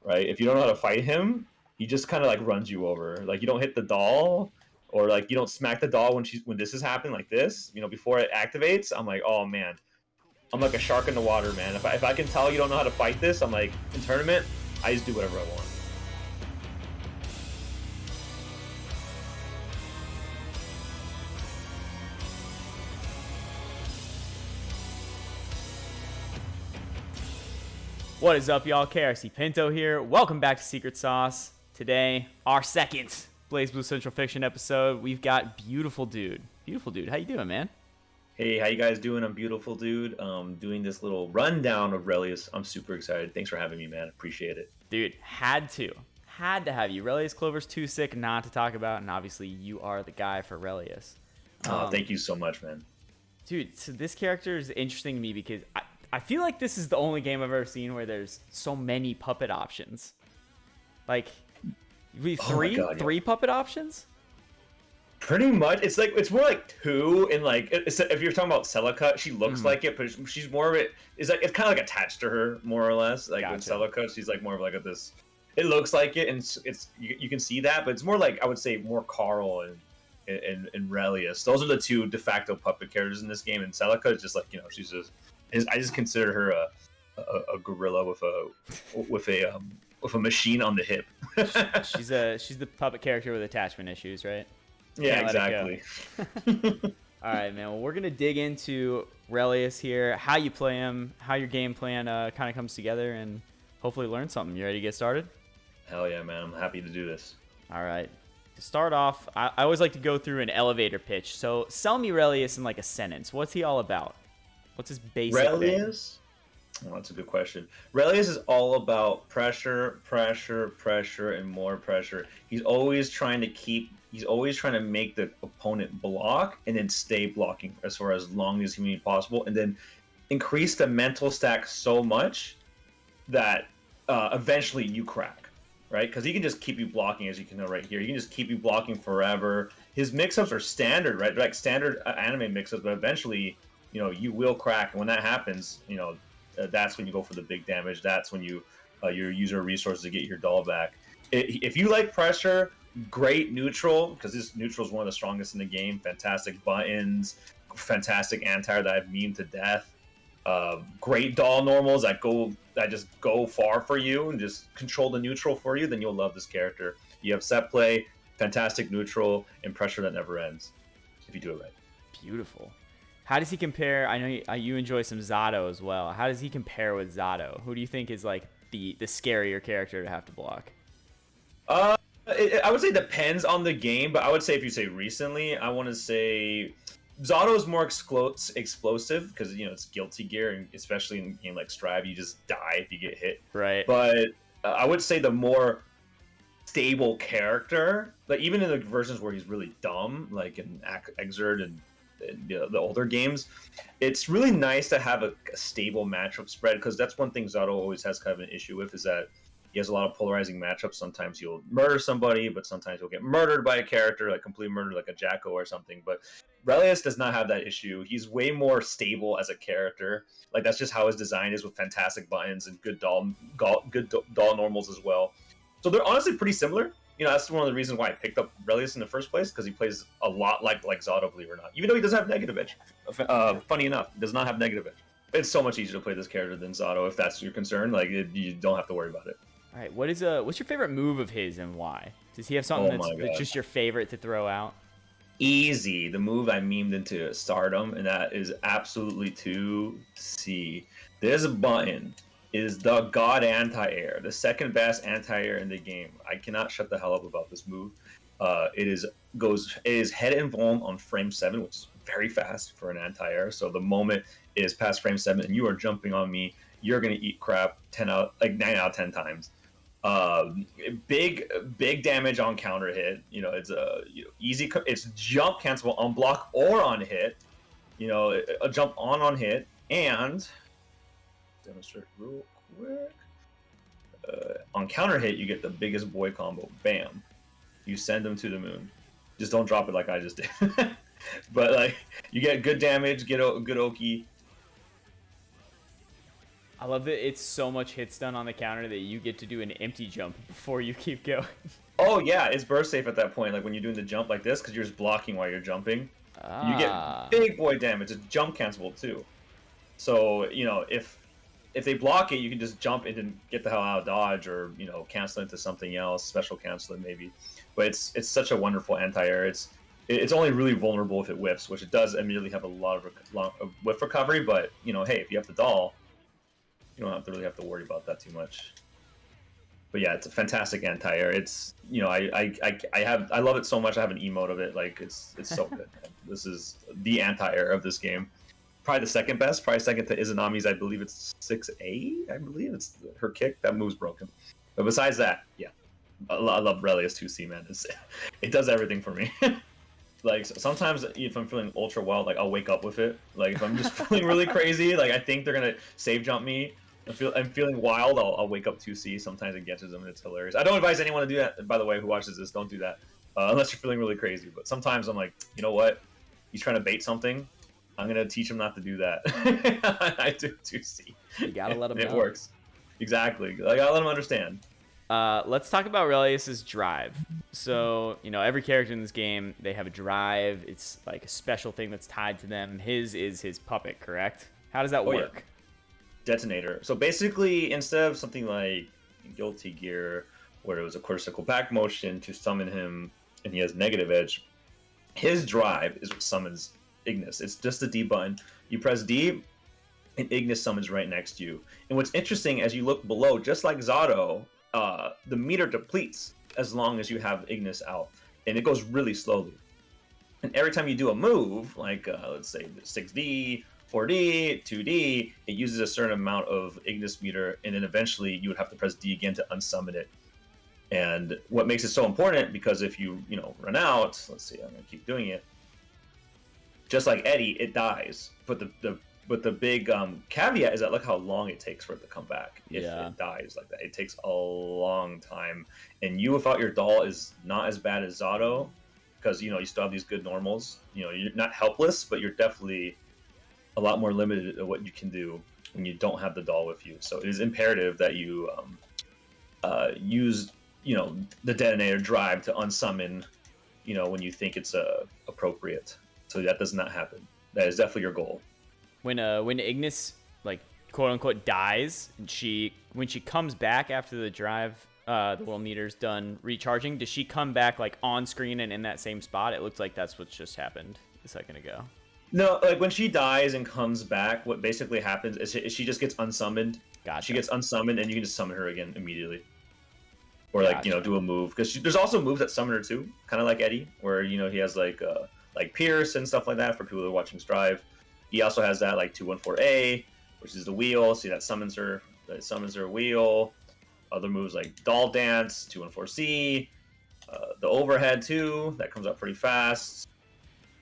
right? If you don't know how to fight him, he just kind of like runs you over. Like you don't hit the doll, or like you don't smack the doll when this is happening like this. Before it activates, I'm like, oh man, I'm like a shark in the water, man. If I can tell you don't know how to fight this, I'm like in tournament, I just do whatever I want. What is up, y'all? KRC Pinto here. Welcome back to Secret Sauce. Today, our second Blazblue Central Fiction episode. We've got BeautifulDude. BeautifulDude, how you doing, man? Hey, how you guys doing? I'm BeautifulDude. Doing this little rundown of Relius. I'm super excited. Thanks for having me, man. Appreciate it. Dude, had to have you. Relius Clover's too sick not to talk about, and obviously you are the guy for Relius. Thank you so much, man. Dude, so this character is interesting to me because I feel like this is the only game I've ever seen where there's so many puppet options. Like, we three puppet options? Pretty much. It's more like two, and like if you're talking about Celica, she looks like it, but she's more of it. It's kind of like attached to her more or less. Like with Celica, she's like more of like this. It looks like it, and it's you can see that, but it's more like I would say more Carl and Relius. Those are the two de facto puppet characters in this game, and Celica is just like she's just. I just consider her a gorilla with a machine on the hip. she's the puppet character with attachment issues, right? Yeah, exactly. All right, man. Well, we're gonna dig into Relius here, how you play him, how your game plan kind of comes together, and hopefully learn something. You ready to get started? Hell yeah, man! I'm happy to do this. All right. To start off, I always like to go through an elevator pitch. So sell me Relius in like a sentence. What's he all about? What's his basic Relius? Oh, that's a good question. Relius is all about pressure, pressure, pressure, and more pressure. He's always trying to make the opponent block and then stay blocking for as long as humanly possible, and then increase the mental stack so much that eventually you crack, right? Because he can just keep you blocking, as you can know right here. He can just keep you blocking forever. His mix-ups are standard, right? They're like standard anime mix-ups, but eventually you will crack, and when that happens, that's when you go for the big damage. That's when you use your resources to get your doll back. If you like pressure, great neutral, because this neutral is one of the strongest in the game. Fantastic buttons, fantastic anti-air that I've memed to death. Great doll normals that just go far for you and just control the neutral for you. Then you'll love this character. You have set play, fantastic neutral, and pressure that never ends if you do it right. Beautiful. How does he compare? I know you enjoy some Zato as well. How does he compare with Zato? Who do you think is like the scarier character to have to block? I would say depends on the game, but I would say if you say recently, I want to say Zato is more explosive because it's Guilty Gear, and especially in a game like Strive, you just die if you get hit. Right. But I would say the more stable character, like even in the versions where he's really dumb, like in Exert and the older games, it's really nice to have a stable matchup spread, because that's one thing Zato always has kind of an issue with, is that he has a lot of polarizing matchups. Sometimes you'll murder somebody, but sometimes you'll get murdered by a character, like completely murdered, like a Jacko or something. But Relius does not have that issue. He's way more stable as a character. Like that's just how his design is, with fantastic buttons and good doll normals as well. So they're honestly pretty similar. That's one of the reasons why I picked up Relius in the first place, because he plays a lot like Zato, believe it or not. Even though he doesn't have negative edge. Funny enough, he does not have negative edge. It's so much easier to play this character than Zato, if that's your concern. Like, you don't have to worry about it. All right, what's your favorite move of his and why? Does he have something that's just your favorite to throw out? Easy. The move I memed into stardom, and that is absolutely 2C. There's a button. Is the God anti-air, the second best anti-air in the game. I cannot shut the hell up about this move. It is head and vuln on frame 7, which is very fast for an anti-air. So the moment it is past frame 7 and you are jumping on me, you're gonna eat crap 9 out of 10 times. Big damage on counter hit. It's easy. It's jump cancelable on block or on hit. A jump on hit, and demonstrate real quick. On counter hit, you get the biggest boy combo. Bam! You send them to the moon. Just don't drop it like I just did. But like, you get good damage, get a good Oki. I love that it's so much hit stun on the counter that you get to do an empty jump before you keep going. Oh yeah, it's burst safe at that point, like when you're doing the jump like this, because you're just blocking while you're jumping. You get big boy damage. It's jump cancelable too. So, you know, if they block it, you can just jump in and get the hell out of dodge, or, you know, cancel into something else, special cancel it maybe. But it's such a wonderful anti-air. It's only really vulnerable if it whiffs, which it does immediately have a lot of whiff recovery. But, you know, hey, if you have the doll, you don't really have to worry about that too much. But yeah, it's a fantastic anti-air. It's, you know, I love it so much. I have an emote of it. Like, it's so good. This is the anti-air of this game. Probably the second best. Probably second to Izanami's. I believe it's 6A. I believe it's her kick. That move's broken. But besides that, yeah, I love Relius 2C, man. It does everything for me. Like, sometimes if I'm feeling ultra wild, like, I'll wake up with it. Like, if I'm just feeling really crazy, like, I think they're gonna save jump me. I'm feeling wild, I'll wake up 2C. Sometimes it catches them and it's hilarious. I don't advise anyone to do that, by the way, who watches this. Don't do that unless you're feeling really crazy. But sometimes I'm like, you know what? He's trying to bait something. I'm going to teach him not to do that. I do 2C. You got to let him know. It works. Exactly. I got to let him understand. Let's talk about Relius's drive. So, you know, every character in this game, they have a drive. It's like a special thing that's tied to them. His is his puppet, correct? How does that work? Yeah. Detonator. So basically, instead of something like Guilty Gear, where it was a quarter circle back motion to summon him and he has negative edge, his drive is what summons Ignus. It's just the D button. You press D, and Ignus summons right next to you. And what's interesting, as you look below, just like Zato, the meter depletes as long as you have Ignus out, and it goes really slowly. And every time you do a move, like let's say 6D, 4D, 2D, it uses a certain amount of Ignus meter, and then eventually you would have to press D again to unsummon it. And what makes it so important, because if you run out, let's see, I'm gonna keep doing it. Just like Eddie, it dies. But the big caveat is that look how long it takes for it to come back. If it dies like that, it takes a long time. And you without your doll is not as bad as Zato, because you still have these good normals. You're not helpless, but you're definitely a lot more limited at what you can do when you don't have the doll with you. So it is imperative that you use the detonator drive to unsummon when you think it's appropriate. So that does not happen. That is definitely your goal. When Ignus, like, quote unquote dies, and when she comes back after the drive, the little meter's done recharging, does she come back like on screen and in that same spot? It looks like that's what just happened a second ago. No, like when she dies and comes back, what basically happens is she just gets unsummoned. Gotcha. She gets unsummoned, and you can just summon her again immediately. Or like do a move, because there's also moves that summon her too, kind of like Eddie, where he has like Pierce and stuff like that for people that are watching Drive. He also has that like 214A, which is the wheel. See, that summons her. That summons her wheel. Other moves like Doll Dance, 214C, the overhead too. That comes up pretty fast.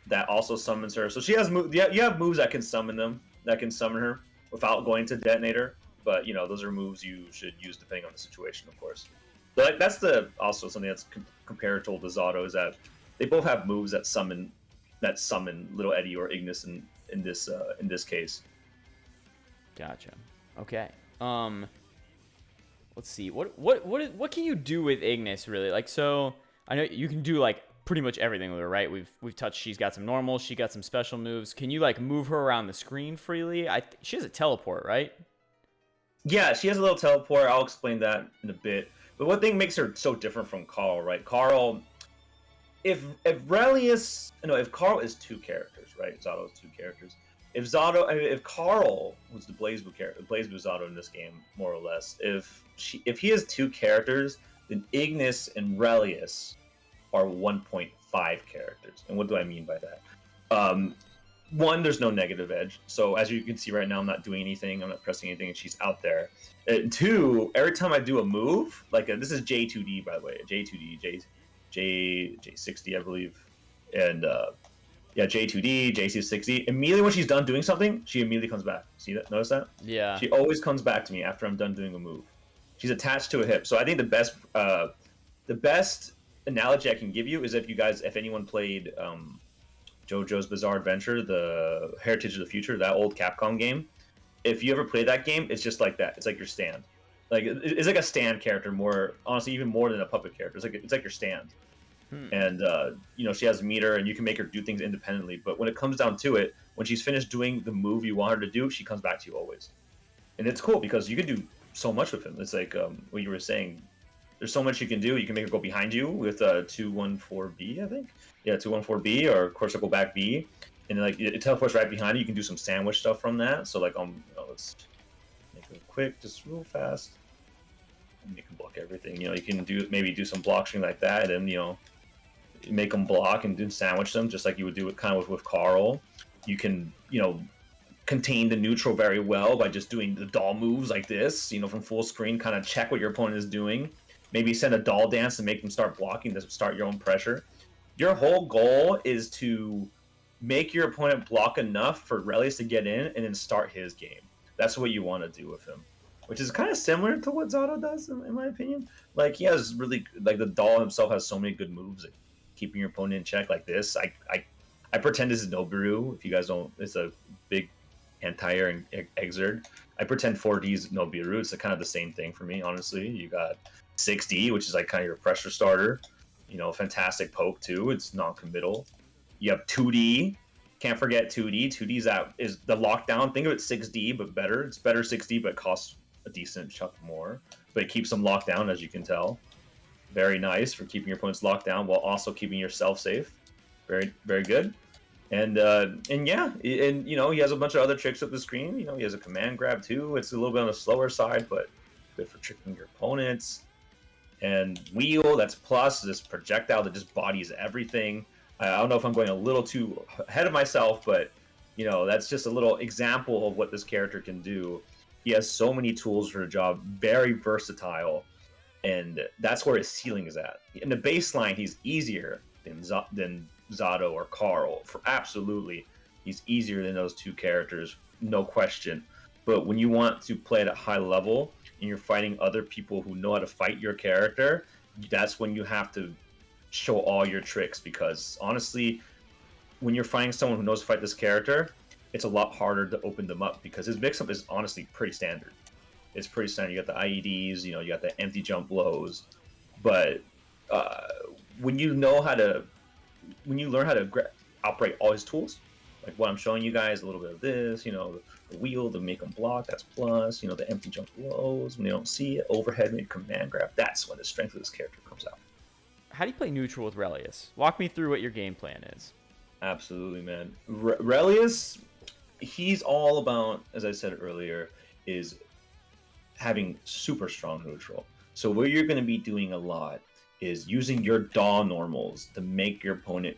That also summons her. So she has moves. Yeah, you have moves that can summon them. That can summon her without going to detonator. But those are moves you should use depending on the situation, of course. But that's also something that's comparable to Zato, is that they both have moves that summon little Eddie or Ignus in this case. Gotcha. Okay. Let's see. What can you do with Ignus really? Like, so I know you can do like pretty much everything with her, right? We've touched. She's got some normals. She got some special moves. Can you like move her around the screen freely? She has a teleport, right? Yeah, she has a little teleport. I'll explain that in a bit. But one thing makes her so different from Carl, right? Carl, if Carl is two characters, right? Zato is two characters. If Carl was the Blazblue character, Blazblue Zato in this game, more or less, if he has two characters, then Ignus and Relius are 1.5 characters. And what do I mean by that? One, there's no negative edge. So as you can see right now, I'm not doing anything. I'm not pressing anything, and she's out there. And two, every time I do a move, like this is J2D, by the way, J2D, J60, I believe, and J2D, J60. Immediately when she's done doing something, she immediately comes back. See that? Notice that? Yeah. She always comes back to me after I'm done doing a move. She's attached to a hip. So I think the best analogy I can give you is if anyone played JoJo's Bizarre Adventure, the Heritage of the Future, that old Capcom game. if you ever play that game, it's just like that. It's like your stand. Like it's like a stand character more, honestly, even more than a puppet character. It's like your stand. And you know, she has meter, and you can make her do things independently. But when it comes down to it, when she's finished doing the move you want her to do, she comes back to you always. And it's cool because you can do so much with him. It's like what you were saying. There's so much you can do. You can make her go behind you with 214B, I think. Yeah, 214B, or of course go back B, and like it teleports right behind you. You can do some sandwich stuff from that. So like you know, let's make it quick, just real fast. And you can block everything. You know, you can do some block string like that, and you know, make them block and then sandwich them just like you would do it kind of with Carl. You can, you know, contain the neutral very well by just doing the doll moves like this, you know, from full screen, kind of check what your opponent is doing. Maybe send a doll dance and make them start blocking to start your own pressure. Your whole goal is to make your opponent block enough for Relius to get in and then start his game. That's what you want to do with him, which is kind of similar to what Zato does, in my opinion. Like, he has really, like, the doll himself has so many good moves, like keeping your opponent in check like this. I pretend this is Nobiru. If you guys don't, it's a big anti-air and exert. I pretend 4D is Nobiru. It's kind of the same thing for me, honestly. You got 6D, which is like kind of your pressure starter. You know, fantastic poke too. It's non-committal. You have 2D. Can't forget 2D. 2D is the lockdown. Think of it 6D, but better. It's better 6D, but it costs a decent chunk more. But it keeps them locked down, as you can tell. Very nice for keeping your opponents locked down while also keeping yourself safe. Very, very good. And yeah, and you know, he has a bunch of other tricks up the screen. You know, he has a command grab too. It's a little bit on the slower side, but good for tricking your opponents. And wheel, that's plus, this projectile that just bodies everything. I don't know if I'm going a little too ahead of myself, but you know, that's just a little example of what this character can do. He has so many tools for the job, very versatile, and that's where his ceiling is at. In the baseline, he's easier than Zato or Carl. For absolutely, he's easier than those two characters, no question. But when you want to play at a high level and you're fighting other people who know how to fight your character, that's when you have to show all your tricks, because honestly, when you're fighting someone who knows to fight this character, it's a lot harder to open them up because his mix-up is honestly pretty standard. It's pretty standard. You got the IEDs, you know, you got the empty jump blows, but when you learn how to operate all his tools, like what I'm showing you guys, a little bit of this, you know, the wheel to make them block, that's plus, you know, the empty jump blows when they don't see it, overhead mid command grab, that's when the strength of this character comes out. How do you play neutral with Relius? Walk me through what your game plan is. Absolutely, man. Relius, he's all about, as I said earlier, is having super strong neutral. So what you're going to be doing a lot is using your DAW normals to make your opponent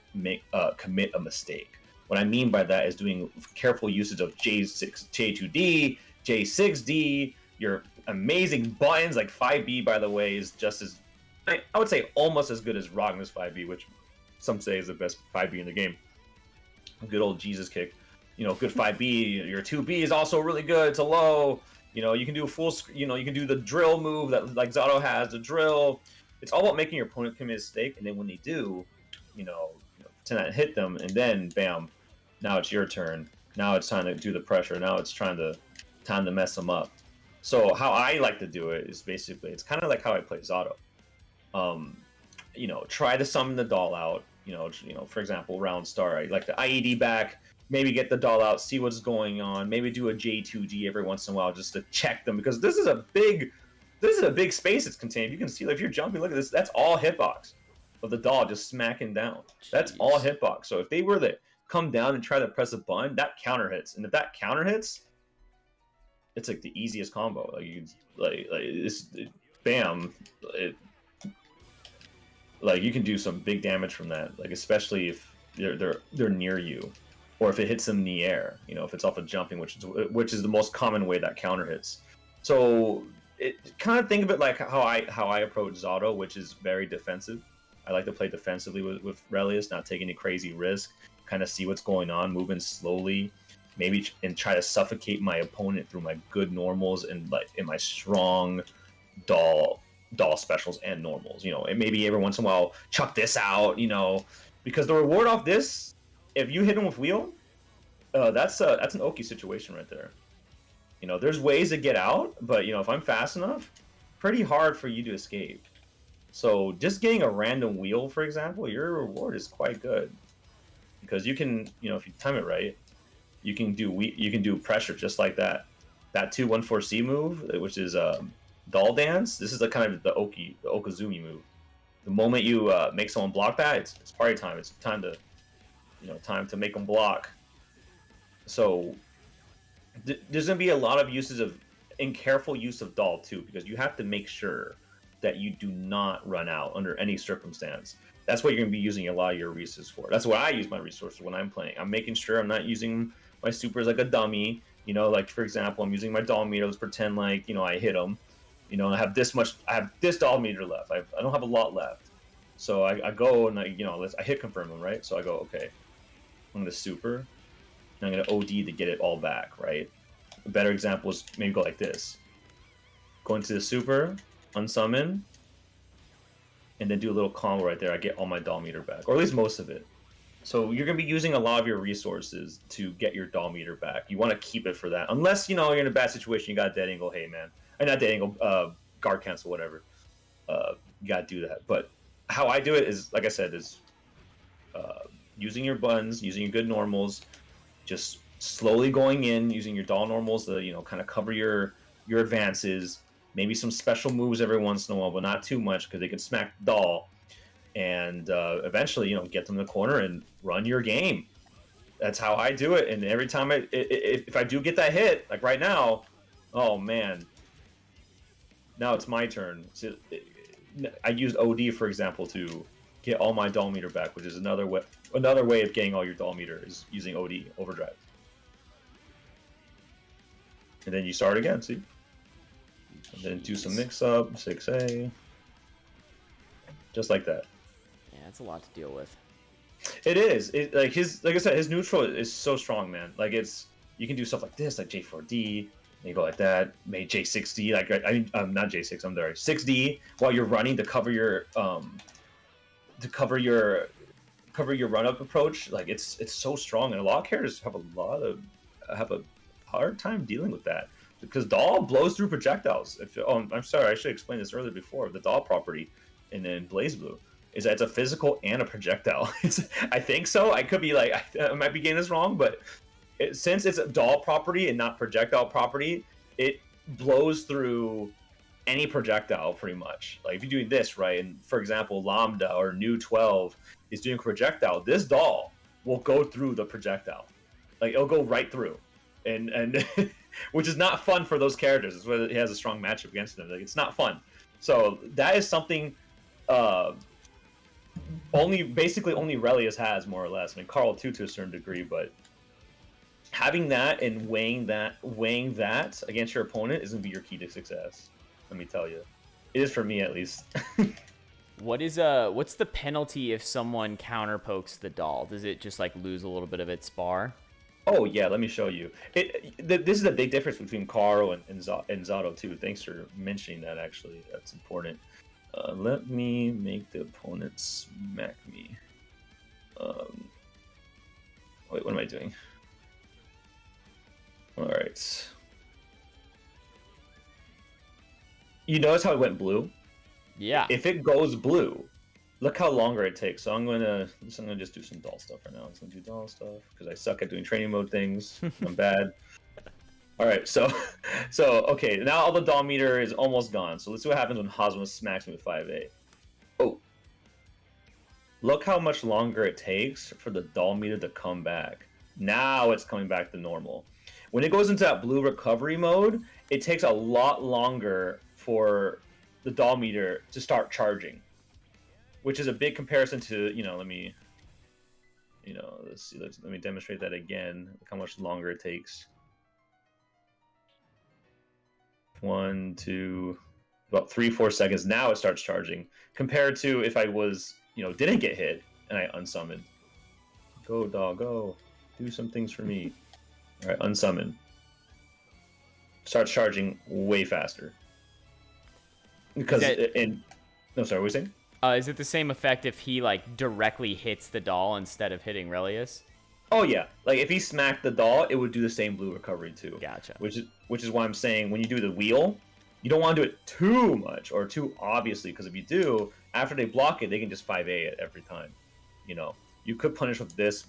commit a mistake. What I mean by that is doing careful usage of J2D, J6D, your amazing buttons, like 5B, by the way, is just as, I would say almost as good as Ragnar's 5B, which some say is the best 5B in the game. A good old Jesus kick. You know, good 5B. Your 2B is also really good. It's a low. You know, you can do a full, you know, you can do the drill move that like Zato has, the drill. It's all about making your opponent commit a mistake, and then when they do, you know, pretend to hit them, and then bam, now it's your turn. Now it's time to do the pressure. Now it's time to mess them up. So how I like to do it is basically, it's kind of like how I play Zato. You know, try to summon the doll out. You know, for example, round star, I like the IED back, maybe get the doll out, see what's going on, maybe do a J2D every once in a while just to check them, because this is a big space it's contained. You can see, like, if you're jumping, look at this, that's all hitbox of the doll just smacking down. That's all hitbox. So if they were to come down and try to press a button, that counter hits, and if that counter hits, it's like the easiest combo. Like, you bam, like you can do some big damage from that, like especially if they're near you, or if it hits them in the air. You know, if it's off of jumping, which is the most common way that counter hits. So kind of think of it like how I approach Zato, which is very defensive. I like to play defensively with Relius, not take any crazy risk, kind of see what's going on, moving slowly, maybe, and try to suffocate my opponent through my good normals and like in my strong doll specials and normals, you know, and maybe every once in a while chuck this out, you know, because the reward off this, if you hit him with wheel, that's an Oki situation right there. You know, there's ways to get out, but you know, if I'm fast enough, pretty hard for you to escape. So just getting a random wheel, for example, your reward is quite good because you can, you know, if you time it right, you can do pressure just like that. That 2-1-4C move, which is doll dance. This is the kind of the Okizeme move. The moment you make someone block that, it's party time. It's time to, you know, time to make them block. So there's gonna be a lot of uses of, and careful use of doll too, because you have to make sure that you do not run out under any circumstance. That's what you're gonna be using a lot of your resources for. That's what I use my resources when I'm playing. I'm making sure I'm not using my supers like a dummy. You know, like for example, I'm using my doll meter. Let's pretend like, you know, I hit them. You know, I have this doll meter left. I don't have a lot left. So I go and I hit confirm them, right? So I go, okay, I'm gonna super, and I'm gonna OD to get it all back, right? A better example is maybe go like this. Go into the super, unsummon, and then do a little combo right there. I get all my doll meter back, or at least most of it. So you're gonna be using a lot of your resources to get your doll meter back. You want to keep it for that, unless you know you're in a bad situation. You got a dead angle. Hey man, not dead angle. Guard cancel, whatever. You gotta do that. But how I do it is, like I said, is using your buns, using your good normals, just slowly going in, using your doll normals to, you know, kind of cover your advances. Maybe some special moves every once in a while, but not too much because they can smack the doll. And eventually, you know, get them in the corner and run your game. That's how I do it. And every time if I do get that hit, like right now, oh man, now it's my turn. So I used OD, for example, to get all my doll meter back, which is another way of getting all your doll meter is using OD, Overdrive. And then you start again, see? And then do some mix up, 6A. Just like that. Yeah, it's a lot to deal with. It is. Like I said, his neutral is so strong, man. Like you can do stuff like this, like J4D. You go like that, maybe J6D. Like I'm not J6. I'm there. 6D while you're running to cover your run up approach. Like it's so strong, and a lot of characters have a hard time dealing with that because doll blows through projectiles. I'm sorry, I should explain this earlier before. The doll property and then Blazblue is that it's a physical and a projectile. I think so. I could be like, I might be getting this wrong, but since it's a doll property and not projectile property, it blows through any projectile pretty much. Like if you're doing this, right, and for example, Lambda or New 12 is doing projectile, this doll will go through the projectile. Like it'll go right through. And which is not fun for those characters. It's where it has a strong matchup against them. Like it's not fun. So that is something only Relius has, more or less. I mean, Carl too, to a certain degree, but having that and weighing that against your opponent is gonna be your key to success. Let me tell you, it is for me at least. What's the penalty if someone counter pokes the doll? Does it just like lose a little bit of its bar? Oh yeah, let me show you. This is a big difference between Carl and Zato too. Thanks for mentioning that. Actually, that's important. Let me make the opponent smack me. Wait, what am I doing? All right. You notice how it went blue? Yeah. If it goes blue, look how longer it takes. So I'm gonna just do some doll stuff right now. I'm gonna do doll stuff because I suck at doing training mode things. I'm bad. All right, so okay, now all the doll meter is almost gone. So let's see what happens when Hosma smacks me with 5A. Oh, look how much longer it takes for the doll meter to come back. Now it's coming back to normal. When it goes into that blue recovery mode, it takes a lot longer for the doll meter to start charging, which is a big comparison to, let me demonstrate that again. Look how much longer it takes. 1, 2, about 3-4 seconds. Now it starts charging compared to if I was, didn't get hit and I unsummoned. Go dog, go. Do some things for me. All right, unsummon. Starts charging way faster. Because no, sorry, what were you saying? Is it the same effect if he like directly hits the doll instead of hitting Relius? Oh yeah, like if he smacked the doll, it would do the same blue recovery too. Gotcha. Which is why I'm saying when you do the wheel, you don't want to do it too much or too obviously, because if you do, after they block it, they can just 5A it every time. You know, you could punish with this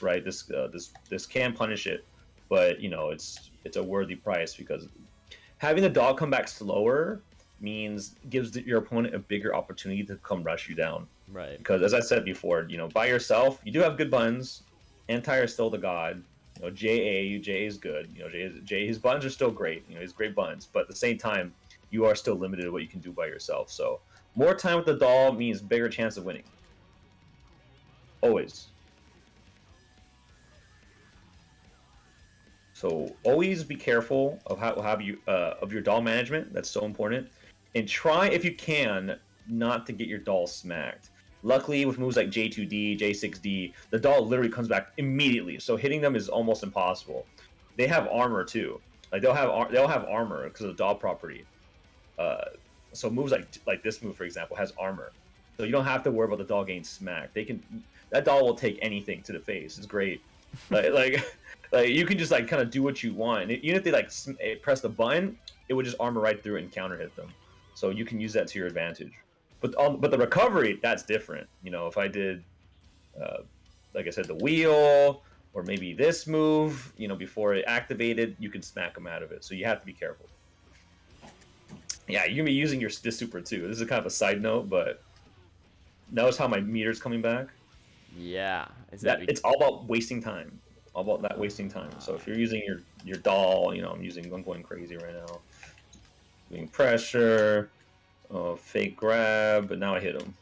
right. This can punish it, but you know it's a worthy price because having the dog come back slower gives your opponent a bigger opportunity to come rush you down. Right. Because as I said before, you know, by yourself, you do have good buttons. Anti is still the god. You know, JA is good. You know, his buttons are still great. You know, he's great buttons. But at the same time, you are still limited to what you can do by yourself. So more time with the doll means bigger chance of winning. Always. So always be careful of how you of your doll management. That's so important. And try if you can not to get your doll smacked. Luckily, with moves like J2D, J6D, the doll literally comes back immediately. So hitting them is almost impossible. They have armor too. Like they'll have armor because of the doll property. So moves like this move, for example, has armor. So you don't have to worry about the doll getting smacked. That doll will take anything to the face. It's great. like you can just like kind of do what you want. And even if they like press the button, it would just armor right through it and counter hit them. So you can use that to your advantage. But the recovery, that's different. You know, if I did, like I said, the wheel or maybe this move, you know, before it activated, you can smack them out of it. So you have to be careful. Yeah, you're gonna be using this super too. This is kind of a side note, but notice how my meter's coming back. Yeah, it's all about wasting time. All about that wasting time. So if you're using your doll, you know, I'm going crazy right now. Doing pressure. Fake grab, but now I hit him.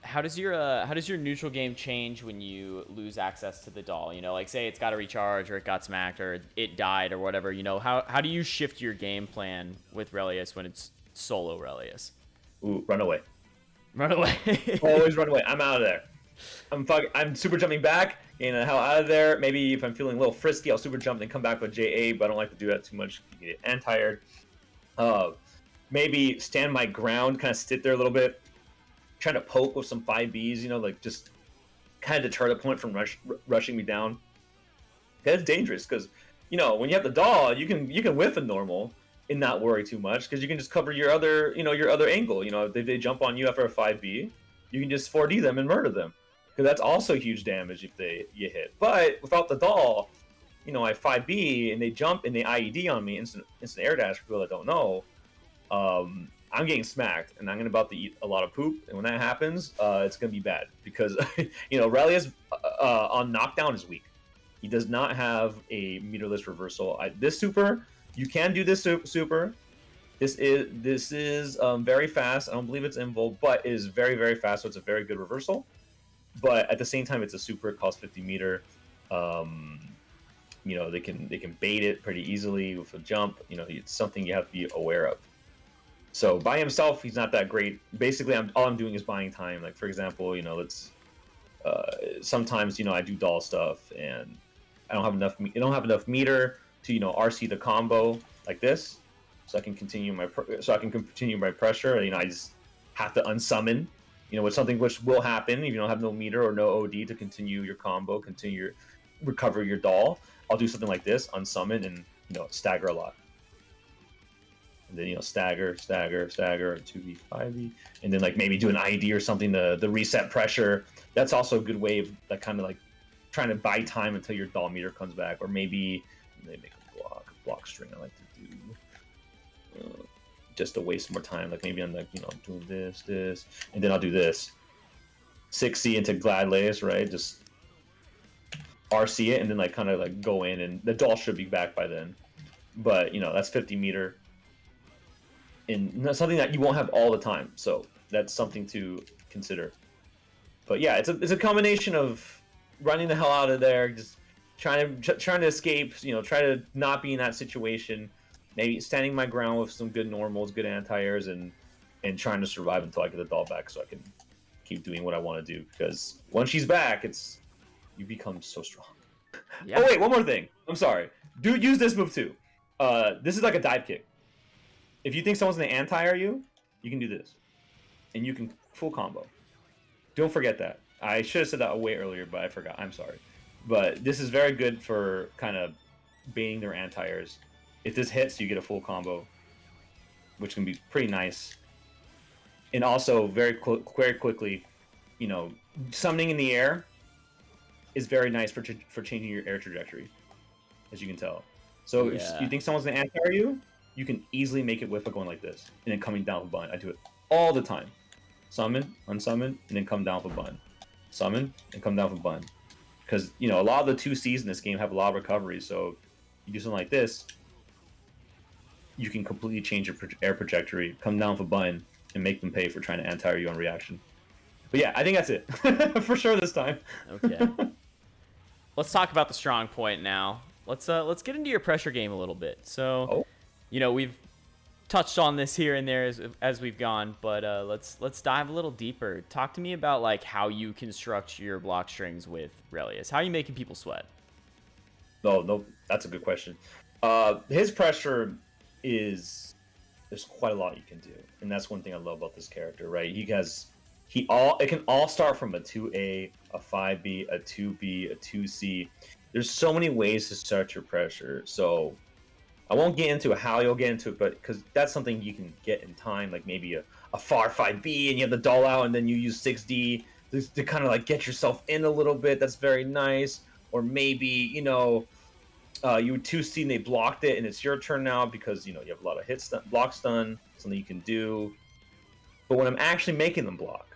How does your neutral game change when you lose access to the doll? You know, like say it's got to recharge or it got smacked or it died or whatever. You know, how do you shift your game plan with Relius when it's solo Relius? Ooh, run away. Run away. Always run away. I'm out of there. I'm super jumping back, getting the hell out of there. Maybe if I'm feeling a little frisky, I'll super jump and come back with JA, but I don't like to do that too much. You get and tired. Maybe stand my ground, kind of sit there a little bit, trying to poke with some 5Bs, you know, like just kind of deter the opponent from rushing me down. That's dangerous because, you know, when you have the doll, you can whiff a normal and not worry too much because you can just cover your other angle. You know, if they jump on you after a 5B, you can just 4D them and murder them because that's also huge damage if you hit. But without the doll, you know, I 5B and they jump and they IED on me, instant air dash for people that don't know. I'm getting smacked and I'm about to eat a lot of poop. And when that happens, it's going to be bad because, you know, Relius on knockdown is weak. He does not have a meterless reversal. This super, you can do this super. This is very fast. I don't believe it's invul, but it is very, very fast. So it's a very good reversal. But at the same time, it's a super. It costs 50 meter. You know, they can bait it pretty easily with a jump. You know, it's something you have to be aware of. So by himself, he's not that great. Basically, all I'm doing is buying time. Like for example, you know, sometimes, you know, I do doll stuff and I don't have enough meter to, you know, RC the combo like this, so I can continue my pressure. And, you know, I just have to unsummon, you know, with something which will happen if you don't have no meter or no OD to continue your combo, recover your doll. I'll do something like this, unsummon, and, you know, stagger a lot. And then, you know, stagger, 2v, 5v, and then like maybe do an IED or something to reset pressure. That's also a good way of like kind of like trying to buy time until your doll meter comes back, or maybe they make a block string. I like to do just to waste more time. Like maybe I'm like, you know, doing this, and then I'll do this 6C into Gladlace, right? Just RC it and then like kind of like go in, and the doll should be back by then. But you know, that's 50 meter. And that's something that you won't have all the time, so that's something to consider. But yeah, it's a combination of running the hell out of there, just trying to escape, you know, try to not be in that situation, maybe standing my ground with some good normals, good anti-airs, and trying to survive until I get the doll back, so I can keep doing what I want to do. Because once she's back, you become so strong. Yeah. Oh wait, one more thing. I'm sorry. Use this move too. This is like a dive kick. If you think someone's going to anti-air you, you can do this. And you can full combo. Don't forget that. I should have said that way earlier, but I forgot. I'm sorry. But this is very good for kind of baiting their anti-airs. If this hits, you get a full combo, which can be pretty nice. And also very quickly, you know, summoning in the air is very nice for changing your air trajectory, as you can tell. So if you think someone's gonna anti-air you, you can easily make it whiff by going like this and then coming down with a button. I do it all the time. Summon, unsummon, and then come down with a button. Summon and come down with a button. Because, you know, a lot of the 2Cs in this game have a lot of recovery, so you do something like this, you can completely change your air trajectory, come down with a button, and make them pay for trying to anti-air you on reaction. But yeah, I think that's it. For sure this time. Okay. Let's talk about the strong point now. Let's get into your pressure game a little bit. So, you know, we've touched on this here and there as we've gone, but let's dive a little deeper. Talk to me about like how you construct your block strings with Relius. How are you making people sweat? No, that's a good question. His pressure is, there's quite a lot you can do, and that's one thing I love about this character, right? It can all start from a 2A, a 5B, a 2B, a 2C. There's so many ways to start your pressure. So I won't get into how you'll get into it, but because that's something you can get in time, like maybe a far 5B and you have the doll out and then you use 6D to kind of like get yourself in a little bit. That's very nice. Or maybe, you know, you 2C and they blocked it and it's your turn now because, you know, you have a lot of block stun, something you can do. But when I'm actually making them block,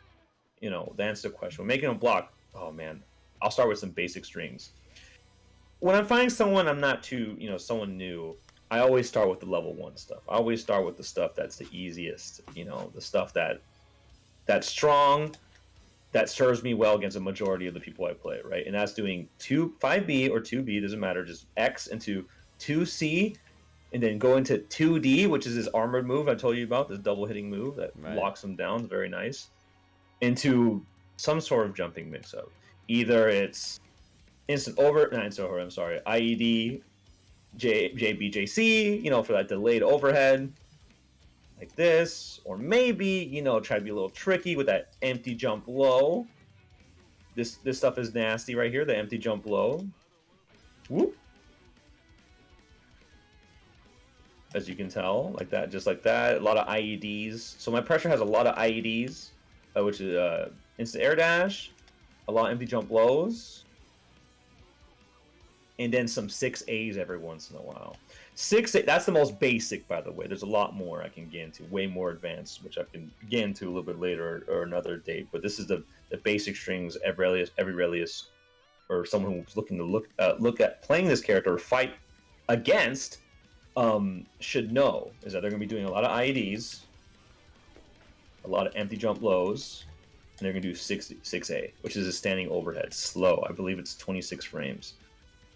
you know, the answer to the question, when making them block, oh man, I'll start with some basic strings. When I'm finding someone I'm not too, you know, someone new, I always start with the level 1 stuff. I always start with the stuff that's the easiest, you know, the stuff that's strong, that serves me well against a majority of the people I play, right? And that's doing 5B or 2B, doesn't matter, just X into 2C, and then go into 2D, which is this armored move I told you about, this double hitting move that locks them down, it's very nice, into some sort of jumping mix-up. Either it's IED, JBJC, you know, for that delayed overhead, like this, or maybe, you know, try to be a little tricky with that empty jump low. This stuff is nasty right here, the empty jump low. Whoop. As you can tell, like that, just like that. A lot of IEDs. So my pressure has a lot of IEDs, which is instant air dash, a lot of empty jump lows, and then some 6As every once in a while. 6A, that's the most basic, by the way. There's a lot more I can get into, way more advanced, which I can get into a little bit later or another date. But this is the basic strings every Relius, or someone who's looking to look at playing this character or fight against, should know, is that they're going to be doing a lot of IEDs, a lot of empty jump lows, and they're going to do 6A, which is a standing overhead, slow. I believe it's 26 frames.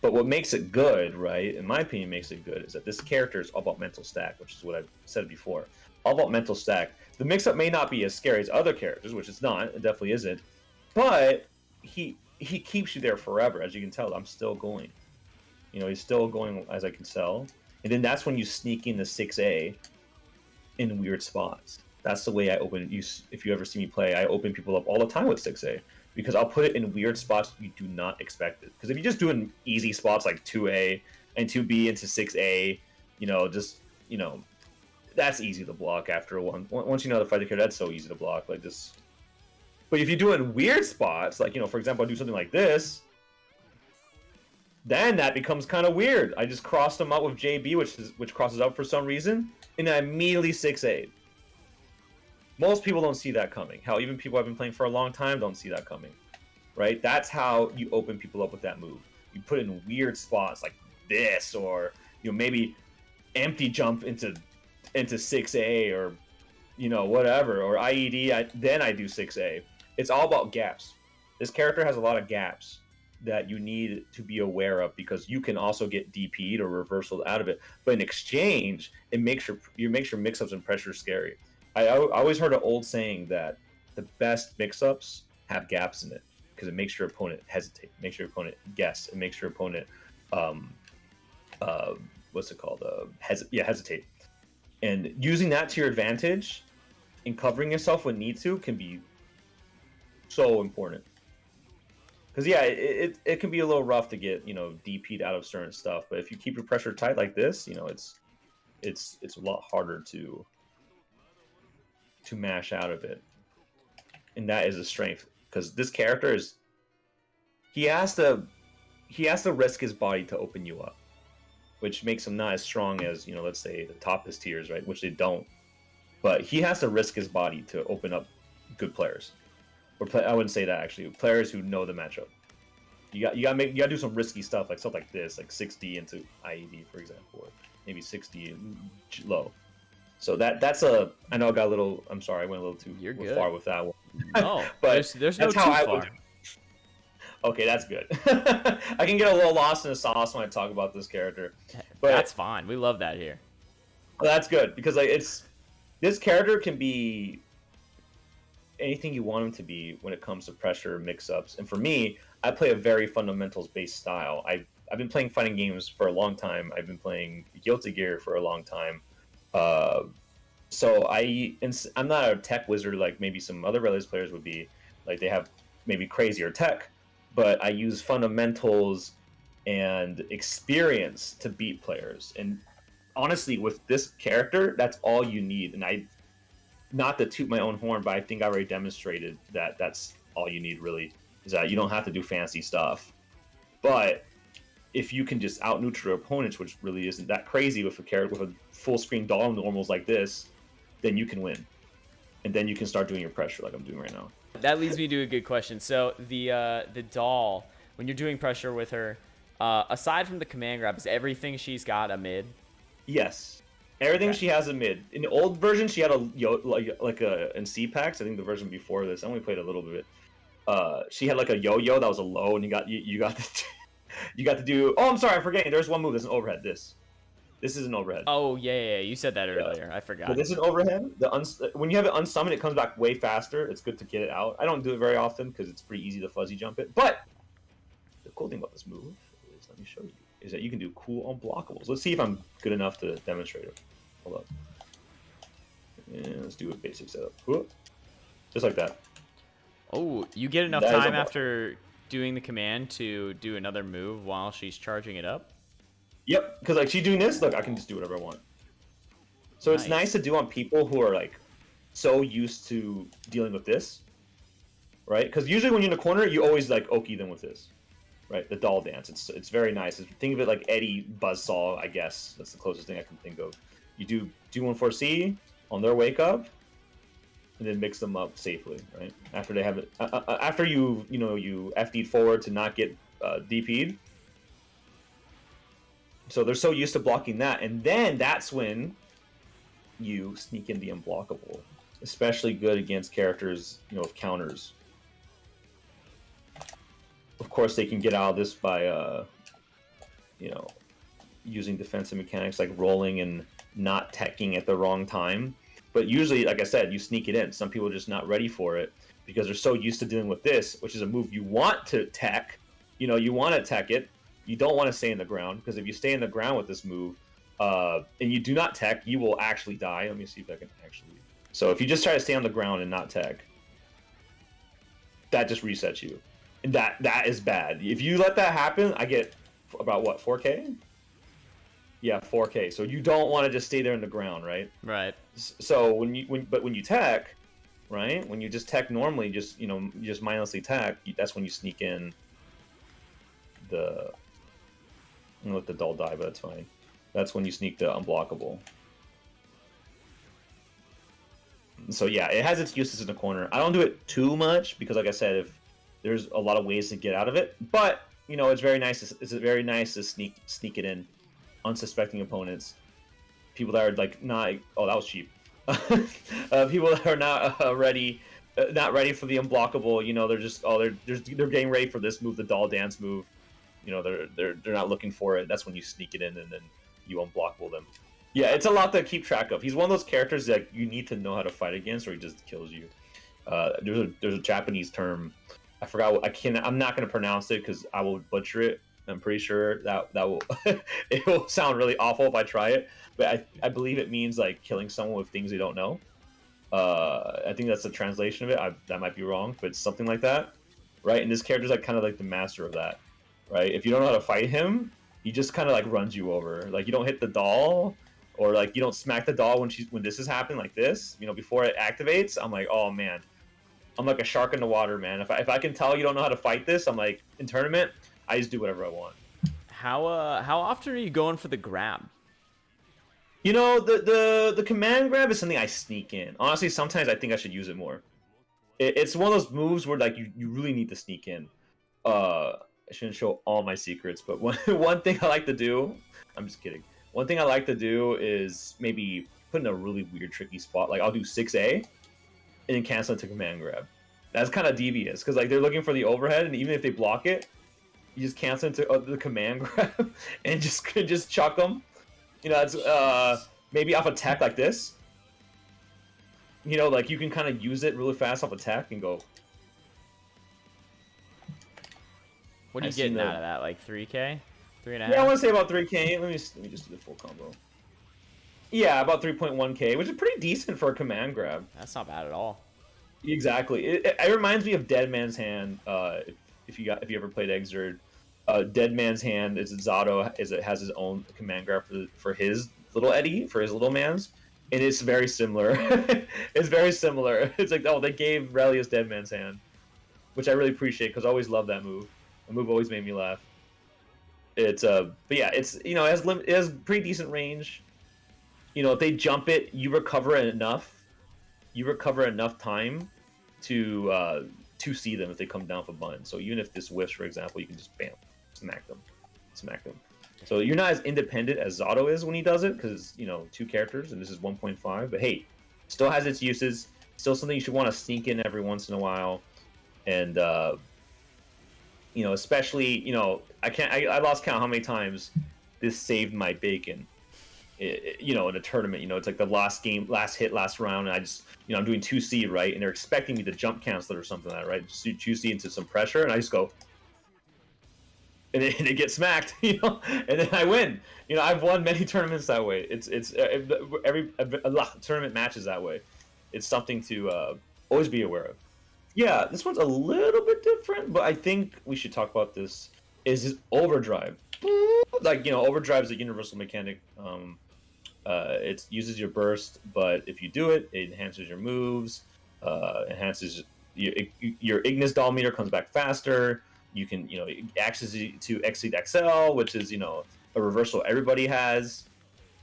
But what makes it good, right, in my opinion makes it good, is that this character is all about mental stack, which is what I've said before. All about mental stack. The mix-up may not be as scary as other characters, which it's not, it definitely isn't, but he keeps you there forever. As you can tell, I'm still going. You know, he's still going, as I can tell. And then that's when you sneak in the 6A in weird spots. That's the way I open you. If you ever see me play, I open people up all the time with 6A. Because I'll put it in weird spots you do not expect it. Because if you're just doing easy spots like 2A and 2B into 6A, you know, just, you know, that's easy to block after one. Once you know how to fight the character, that's so easy to block. Like just. But if you do it in weird spots, like, you know, for example, I do something like this, then that becomes kind of weird. I just crossed them out with JB, which crosses out for some reason, and I immediately 6A. Most people don't see that coming. Hell, even people I've been playing for a long time don't see that coming, right? That's how you open people up with that move. You put it in weird spots like this, or, you know, maybe empty jump into 6A, or, you know, whatever, or IED. Then I do 6A. It's all about gaps. This character has a lot of gaps that you need to be aware of, because you can also get DP'd or reversaled out of it. But in exchange, it makes your mix-ups and pressure scary. I always heard an old saying that the best mix-ups have gaps in it, because it makes your opponent hesitate, makes your opponent guess, it makes your opponent what's it called? Hesitate. And using that to your advantage and covering yourself when need to can be so important. Because yeah, it can be a little rough to get DP'd out of certain stuff, but if you keep your pressure tight like this, it's a lot harder to mash out of it, and that is a strength because this character he has to risk his body to open you up, which makes him not as strong as let's say the toppest tiers, right? Which they don't, but he has to risk his body to open up good players. I wouldn't say that actually. Players who know the matchup. You gotta do some risky stuff like this, like 60 into IED for example, or maybe 60 low. So that's I know I got a little. I'm sorry, I went a little too far with that one. No, but there's no too far. Okay, that's good. I can get a little lost in the sauce when I talk about this character, but that's fine. We love that here. That's good because this character can be anything you want him to be when it comes to pressure mix-ups. And for me, I play a very fundamentals-based style. I've been playing fighting games for a long time. I've been playing Guilty Gear for a long time. So I'm not a tech wizard like maybe some other Relius players would be. Like they have maybe crazier tech, but I use fundamentals and experience to beat players. And honestly, with this character, that's all you need. And not to toot my own horn, but I think I already demonstrated that that's all you need really, is that you don't have to do fancy stuff. But if you can just out-neutral your opponents, which really isn't that crazy with a character with a full-screen doll normals like this, then you can win. And then you can start doing your pressure like I'm doing right now. That leads me to a good question. So the doll, when you're doing pressure with her, aside from the command grab, is everything she's got a mid? Yes. Everything she has a mid. In the old version, she had in C packs. I think the version before this, I only played a little bit. She had like a yo-yo that was a low, and you got to do. Oh, I'm sorry, I'm forgetting. There's one move. There's an overhead. This is an overhead. Oh yeah. You said that earlier. Yeah. I forgot. So this is an overhead. When you have it unsummoned, it comes back way faster. It's good to get it out. I don't do it very often because it's pretty easy to fuzzy jump it. But the cool thing about this move is, let me show you, is that you can do cool unblockables. Let's see if I'm good enough to demonstrate it. Hold up. And let's do a basic setup. Whoop. Just like that. Oh, you get enough time after doing the command to do another move while she's charging it up? Yep, because like she's doing this, look, I can just do whatever I want. So It's nice to do on people who are like so used to dealing with this, right? Because usually when you're in the corner, you always like Oki them with this. Right, the doll dance. It's very nice. Think of it like Eddie Buzzsaw, I guess. That's the closest thing I can think of. You do 1-4-C on their wake up, and then mix them up safely, right? After they have it, after you FD'd forward to not get DP'd. So they're so used to blocking that, and then that's when you sneak in the unblockable. Especially good against characters, with counters. Of course, they can get out of this by, using defensive mechanics like rolling and not teching at the wrong time. But usually, like I said, you sneak it in. Some people are just not ready for it because they're so used to dealing with this, which is a move you want to tech. You want to tech it. You don't want to stay in the ground, because if you stay in the ground with this move and you do not tech, you will actually die. Let me see if I can actually... So if you just try to stay on the ground and not tech, that just resets you. And that is bad. If you let that happen, I get about, what, 4K? Yeah, 4K. So you don't want to just stay there in the ground, right? Right. So when you tech, right? When you just tech normally, just mindlessly tech, that's when you sneak in the... I'm gonna let the doll die, but that's fine. That's when you sneak the unblockable. So yeah, it has its uses in the corner. I don't do it too much because, like I said, if there's a lot of ways to get out of it, but it's very nice. It's very nice to sneak it in, unsuspecting opponents, people that are like not. Oh, that was cheap. People that are not ready, not ready for the unblockable. They're just they're getting ready for this move, the doll dance move. They're not looking for it. That's when you sneak it in and then you unblockable them. Yeah, it's a lot to keep track of. He's one of those characters that you need to know how to fight against, or he just kills you. There's a Japanese term. I forgot. I'm not going to pronounce it because I will butcher it. I'm pretty sure that will it will sound really awful if I try it. But I believe it means like killing someone with things they don't know. I think that's the translation of it. That might be wrong, but it's something like that. right? And this character's like kind of like the master of that, right? If you don't know how to fight him, he just kind of like runs you over. Like you don't hit the doll, or like you don't smack the doll when this is happening like this. You know, before it activates, I'm like, oh man, I'm like a shark in the water, man. If I can tell you don't know how to fight this, I'm like in tournament, I just do whatever I want. How often are you going for the grab? You know, the command grab is something I sneak in. Honestly, sometimes I think I should use it more. It's one of those moves where like you really need to sneak in. I shouldn't show all my secrets, but one thing I like to do, I'm just kidding. One thing I like to do is maybe put in a really weird, tricky spot. Like I'll do 6A and then cancel it to command grab. That's kind of devious because like they're looking for the overhead, and even if they block it, you just cancel into the command grab and just chuck them. You know, it's maybe off attack like this. You know, like you can kind of use it really fast off attack and go. What are you getting out of that? Like 3K, 3.5? Yeah, I want to say about 3K. Let me just do the full combo. Yeah, about 3.1K, which is pretty decent for a command grab. That's not bad at all. Exactly. It reminds me of Dead Man's Hand. If you ever played Exerd, Dead Man's Hand is Zato has his own command grab for his little Eddie, for his little mans, and it's very similar. It's very similar. It's like, oh, they gave Relius Dead Man's Hand, which I really appreciate because I always loved that move. The move always made me laugh. It's but yeah, it's, you know, it has pretty decent range. You know, if they jump it, you recover enough. You recover enough time to see them if they come down for button. So even if this whiffs, for example, you can just bam, smack them. So you're not as independent as Zato is when he does it, because, you know, 2 characters and this is 1.5. But hey, still has its uses. Still something you should want to sneak in every once in a while. And you know, especially, you know, I lost count how many times this saved my bacon. You know, in a tournament, you know, it's like the last game, last hit, last round, and I just, you know, I'm doing 2C, right? And they're expecting me to jump cancel it or something like that, right? Just do 2C into some pressure, and I just go, and it gets smacked, you know, and then I win. You know, I've won many tournaments that way. It's every tournament matches that way. It's something to always be aware of. Yeah, this one's a little bit different, but I think we should talk about this. Is Overdrive? Like, you know, Overdrive is a universal mechanic. It uses your burst, but if you do it, it enhances your moves, enhances your Ignus doll meter comes back faster. You can, you know, it acts to Exceed XL, which is, you know, a reversal everybody has.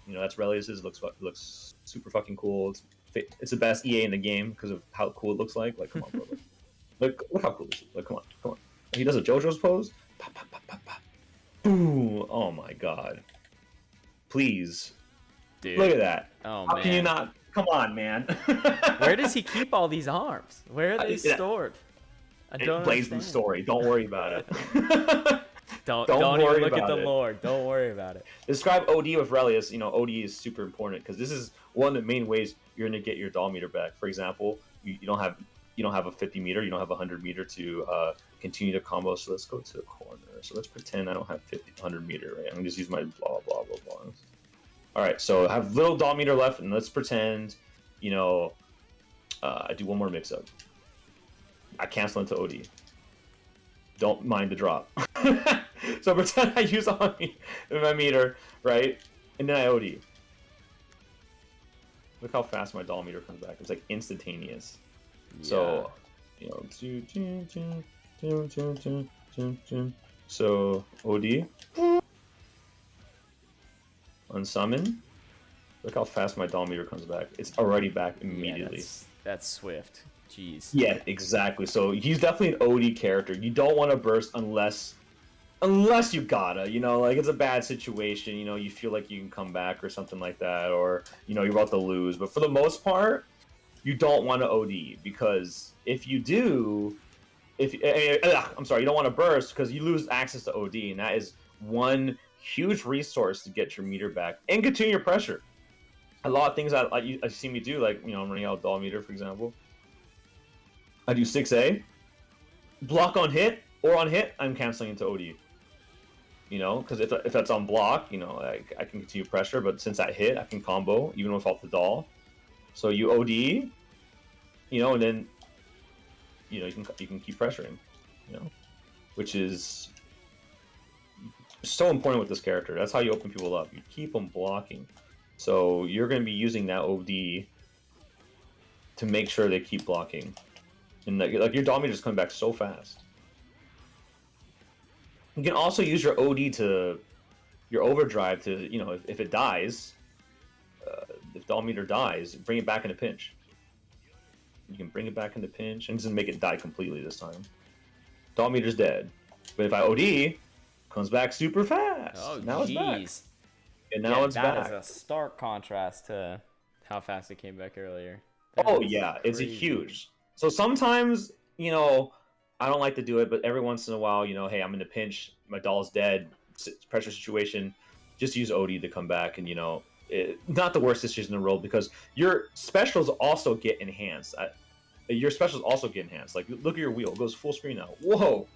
You know, that's Relius's. Looks super fucking cool. It's the best EA in the game because of how cool it looks like. Like, come on, brother. Look how cool this is. Like, come on. He does a JoJo's pose. Pop, pop, pop, pop, pop. Boom! Oh my god. Please. Dude. Look at that. Oh, How man. can you not? Come on, man. Where does he keep all these arms? Where are they stored? I don't Blazblue story. Don't worry about it. Don't worry even look at about the it. lore. Don't worry about it. Describe OD with Relius. You know, OD is super important because this is one of the main ways you're gonna get your doll meter back. For example, you don't have a 50 meter, you don't have a 100 meter to continue to combo. So let's go to the corner. So let's pretend I don't have 100 meter, right? I'm gonna just use my blah blah blah blah. All right, so I have little doll meter left, and let's pretend, you know, I do one more mix up. I cancel into OD. Don't mind the drop. So pretend I use all my meter, right? And then I OD. Look how fast my doll meter comes back. It's like instantaneous. Yeah. So, you know, so OD. Unsummon. Look how fast my doll meter comes back. It's already back immediately. Yeah, that's swift. Jeez. Yeah, exactly. So he's definitely an OD character. You don't want to burst unless you gotta, you know, like it's a bad situation, you know, you feel like you can come back or something like that, or, you know, you're about to lose. But for the most part, you don't want to OD, because if you do, you don't want to burst because you lose access to OD, and that is one huge resource to get your meter back and continue your pressure. A lot of things I see me do, like, you know, I'm running out of doll meter, for example. I do 6A, block on hit, or on hit, I'm canceling into OD. You know, because if that's on block, you know, I can continue pressure, but since that hit, I can combo, even without the doll. So you OD, you know, and then, you know, you can keep pressuring. you know, which is so important with this character. That's how you open people up. You keep them blocking. So you're going to be using that OD to make sure they keep blocking. And like your doll meter's coming back so fast. You can also use your OD to your overdrive to, you know, if it dies, if doll meter dies, bring it back in a pinch. You can bring it back in the pinch and just make it die completely this time. Doll meter's dead. But if I OD, comes back super fast. Oh, now it's back. And now it's back. That is a stark contrast to how fast it came back earlier. Oh yeah, it's a huge. So sometimes, you know, I don't like to do it, but every once in a while, you know, hey, I'm in a pinch, my doll's dead, pressure situation, just use OD to come back, and you know, not the worst decision in the world because your specials also get enhanced. Your specials also get enhanced. Like look at your wheel, it goes full screen now. Whoa.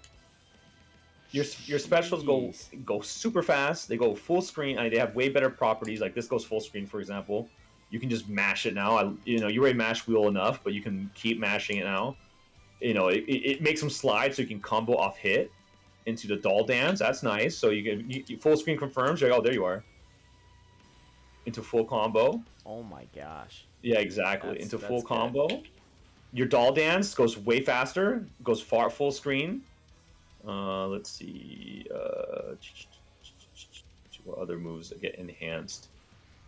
Your specials go super fast. They go full screen. They have way better properties. Like this goes full screen, for example. You can just mash it now. You know, you already mashed wheel enough, but you can keep mashing it now. You know, it makes them slide so you can combo off hit into the doll dance. That's nice. So you full screen confirms. You're like, oh, there you are. Into full combo. Oh my gosh. Yeah, exactly. Into full combo. Your doll dance goes way faster. Goes full screen. Let's see. What other moves that get enhanced?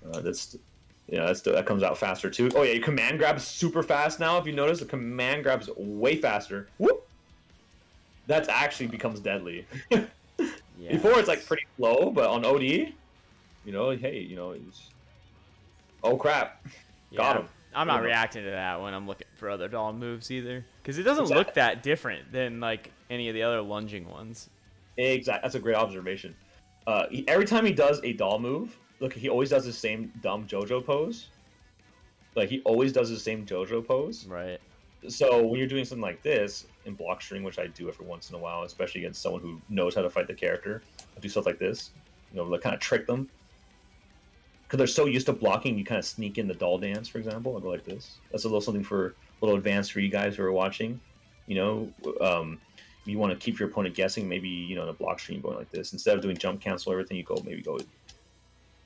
That comes out faster too. Oh yeah, your command grab is super fast now. If you notice, the command grab is way faster. Whoop! That actually becomes deadly. Yes. Before it's like pretty slow, but on OD, you know, hey, you know, oh crap, got him. I'm not reacting to that when I'm looking for other doll moves either, because it doesn't look that different than like any of the other lunging ones. Exactly, that's a great observation. Every time he does a doll move, look, he always does the same dumb JoJo pose. Like he always does the same JoJo pose. Right. So when you're doing something like this in block string, which I do every once in a while, especially against someone who knows how to fight the character, I do stuff like this, you know, like kind of trick them. Because they're so used to blocking, you kind of sneak in the doll dance, for example, and go like this. That's a little something for a little advanced for you guys who are watching. You know, you want to keep your opponent guessing. Maybe, you know, in a block stream going like this. Instead of doing jump cancel everything, you go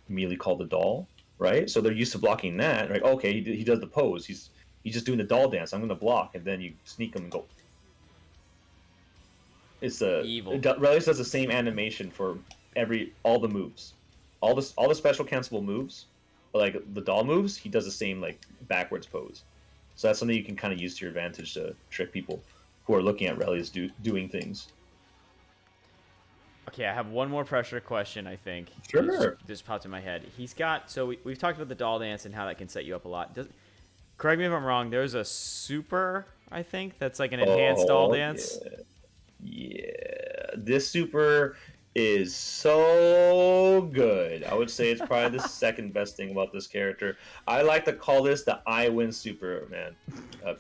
immediately call the doll, right? So they're used to blocking that, right? Okay, he does the pose. He's just doing the doll dance. I'm going to block, and then you sneak him and go. It's evil. Relius does the same animation for all the moves. All the special cancelable moves, like the doll moves, he does the same like backwards pose. So that's something you can kind of use to your advantage to trick people who are looking at Relius doing things. Okay, I have one more pressure question, I think. Sure. Just popped in my head. He's got, so we've talked about the doll dance and how that can set you up a lot. Correct me if I'm wrong, there's a super, I think, that's like an enhanced doll dance. Yeah. This super is so good. I would say it's probably the second best thing about this character. I like to call this the I win super, man.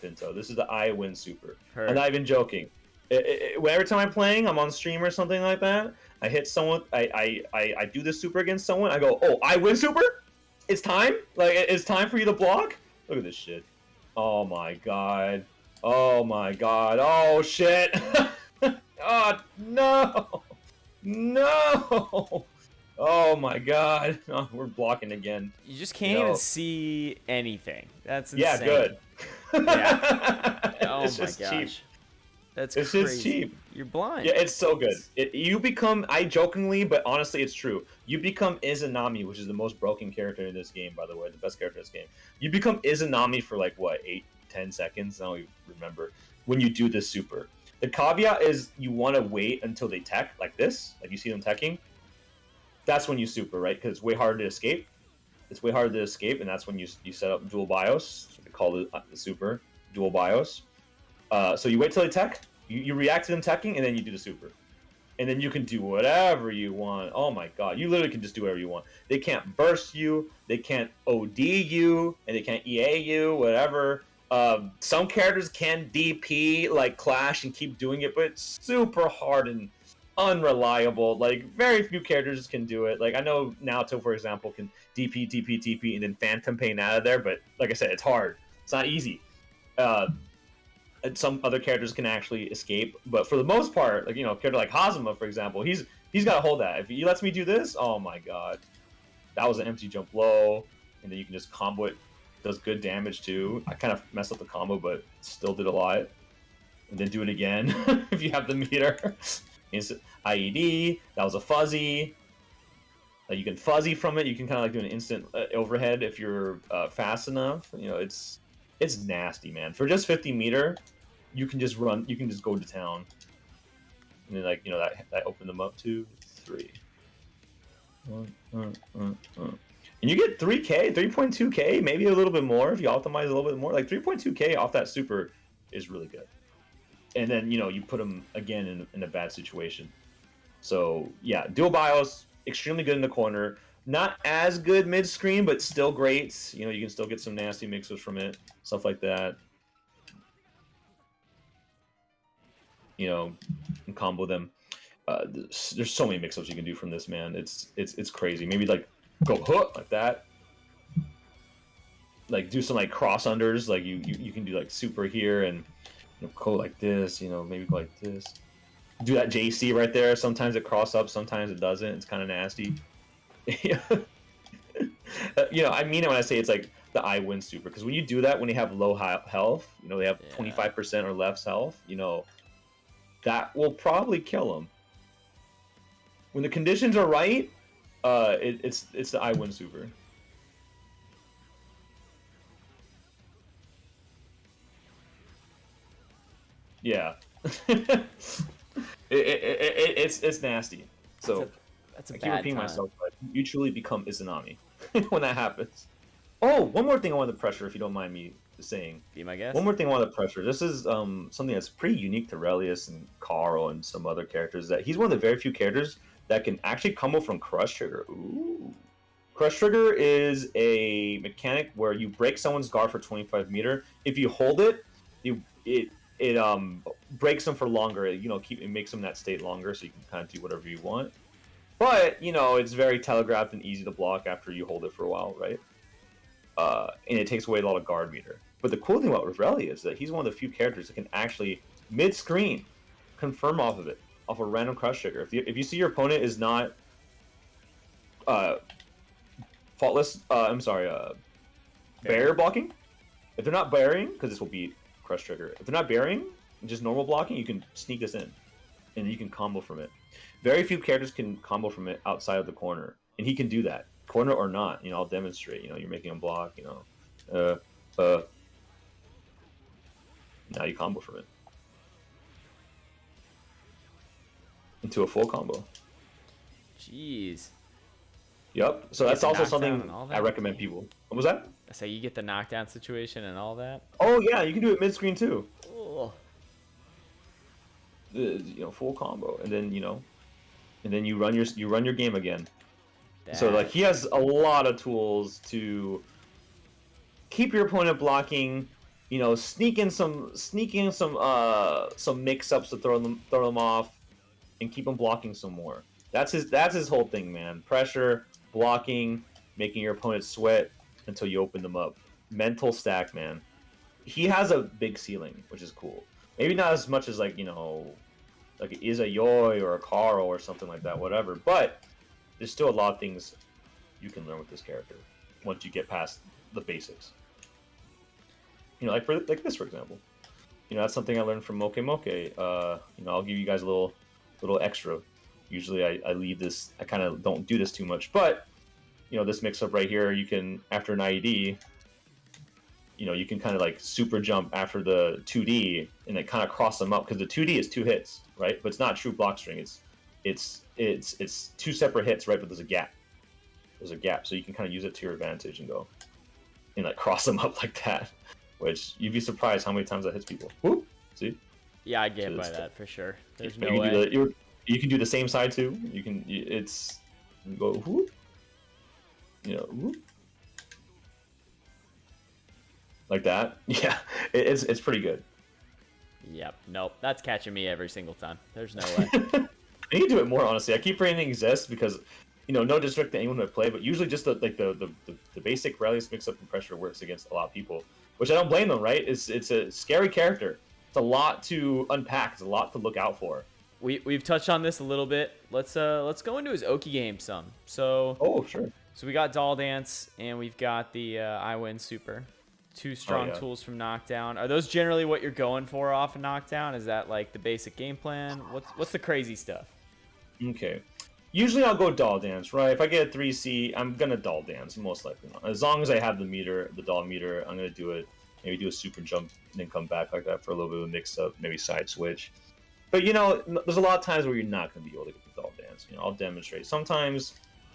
Pinto. This is the I win super. I'm not even joking. Every time I'm playing, I'm on stream or something like that, I hit someone, I do this super against someone, I go, oh, I win super? It's time? Like, it's time for you to block? Look at this shit. Oh my god. Oh my god. Oh shit. Oh, no. No! Oh my god. Oh, we're blocking again. You just can't even see anything. That's insane. Yeah, good. Yeah. Oh it's my just gosh. Cheap. That's it's crazy. Just cheap. You're blind. Yeah, it's so good. You become, I jokingly, but honestly it's true. You become Izanami, which is the most broken character in this game, by the way, the best character in this game. You become Izanami for like, what, 8-10 seconds? I don't even remember. When you do this super. The caveat is you want to wait until they tech like this, like you see them teching. That's when you super, right? Because it's way harder to escape. It's way harder to escape, and that's when you set up dual BIOS. So they call it the super dual BIOS. So you wait till they tech, you react to them teching, and then you do the super. And then you can do whatever you want. Oh my god, you literally can just do whatever you want. They can't burst you, they can't OD you, and they can't EA you, whatever. Some characters can DP like Clash and keep doing it, but it's super hard and unreliable. Like very few characters can do it. Like I know Naoto, for example, can DP and then Phantom Pain out of there, but like I said, it's hard. It's not easy. And some other characters can actually escape, but for the most part, like, you know, a character like Hazama, for example, he's got to hold that. If he lets me do this, oh my god, that was an empty jump low, and then you can just combo it. Does good damage too. I kind of messed up the combo, but still did a lot. And then do it again if you have the meter. Instant IED. That was a fuzzy. You can fuzzy from it. You can kind of like do an instant overhead if you're fast enough. You know, it's nasty, man. For just 50 meter, you can just run. You can just go to town. And then, like, you know, that opened them up 2, 3. And you get 3K, 3.2K, maybe a little bit more if you optimize a little bit more. Like 3.2K off that super is really good. And then, you know, you put them again in a bad situation. So yeah, dual BIOS, extremely good in the corner. Not as good mid-screen, but still great. You know, you can still get some nasty mixers from it, stuff like that. You know, and combo them. There's so many mix-ups you can do from this, man. It's crazy. Maybe like go hook like that. Like do some like cross unders. Like you can do like super here and, you know, go like this. You know, maybe go like this. Do that JC right there. Sometimes it cross up, sometimes it doesn't. It's kind of nasty. You know, I mean it when I say it's like the I win super, because when you do that when they have low health, you know, they have 25% or less health, you know, that will probably kill them. When the conditions are right, it's the I win super. Yeah. It's nasty. So that's a I keep bad repeating time. myself, but you truly become Izanami when that happens. Oh, one more thing I wanted to pressure, if you don't mind me saying. Be my guest. One more thing I wanted to pressure. This is something that's pretty unique to Relius and Carl and some other characters. That he's one of the very few characters that can actually combo from Crush Trigger. Ooh. Crush Trigger is a mechanic where you break someone's guard for 25 meter. If you hold it, it breaks them for longer. You know, it makes them that state longer, so you can kind of do whatever you want. But, you know, it's very telegraphed and easy to block after you hold it for a while, right? And it takes away a lot of guard meter. But the cool thing about Relius is that he's one of the few characters that can actually, mid-screen, confirm off of it, off a random Crush Trigger. If you see your opponent is not faultless, barrier blocking, if they're not barrying, because this will beat Crush Trigger, if they're not barrying, just normal blocking, you can sneak this in, and you can combo from it. Very few characters can combo from it outside of the corner, and he can do that, corner or not. You know, I'll demonstrate. You know, you're making him block. You know, now you combo from it into a full combo. Jeez. Yep. So that's also something I recommend people. What was that? So you get the knockdown situation and all that. Oh yeah, you can do it mid screen too. Oh. You know, full combo, and then you run your game again. So like he has a lot of tools to keep your opponent blocking. You know, sneak in some mix-ups to throw them off, and keep them blocking some more. That's his whole thing, man. Pressure, blocking, making your opponent sweat until you open them up. Mental stack, man. He has a big ceiling, which is cool. Maybe not as much as like, you know, like it is a Yoi or a Carl or something like that, whatever. But there's still a lot of things you can learn with this character once you get past the basics. You know, like this, for example. You know, that's something I learned from Moke Moke. You know, I'll give you guys a little extra. Usually I leave this, I kind of don't do this too much, but, you know, this mix-up right here, you can, after an IED, you know, you can kind of like super jump after the 2D and then kind of cross them up, because the 2D is 2 hits, right? But it's not true block string. It's 2 separate hits, right? But there's a gap. So you can kind of use it to your advantage and go and like cross them up like that, which you'd be surprised how many times that hits people. Whoop, see? Yeah, I get by that for sure. There's no way. You can do the same side too. You go whoop, you know, whoop, like that. Yeah, it's pretty good. Yep. Nope. That's catching me every single time. There's no way. I need to do it more, honestly. I keep forgetting it exists because, you know, no disrespect to anyone who play, but usually just the basic Relius mix-up and pressure works against a lot of people, which I don't blame them, right? It's a scary character It's a lot to unpack. It's a lot to look out for. We've touched on this a little bit. Let's go into his Okizeme some. So Sure. So we got Doll Dance and we've got the I Win Super. 2 strong tools from Knockdown. Are those generally what you're going for off of Knockdown? Is that like the basic game plan? What's the crazy stuff? Okay. Usually I'll go Doll Dance, right? If I get a 3C, I'm gonna Doll Dance, most likely not. As long as I have the meter, the doll meter, I'm gonna do it. Maybe do a super jump and then come back like that for a little bit of a mix up, maybe side switch. But there's a lot of times where you're not gonna be able to get the Doll Dance. I'll demonstrate. Sometimes,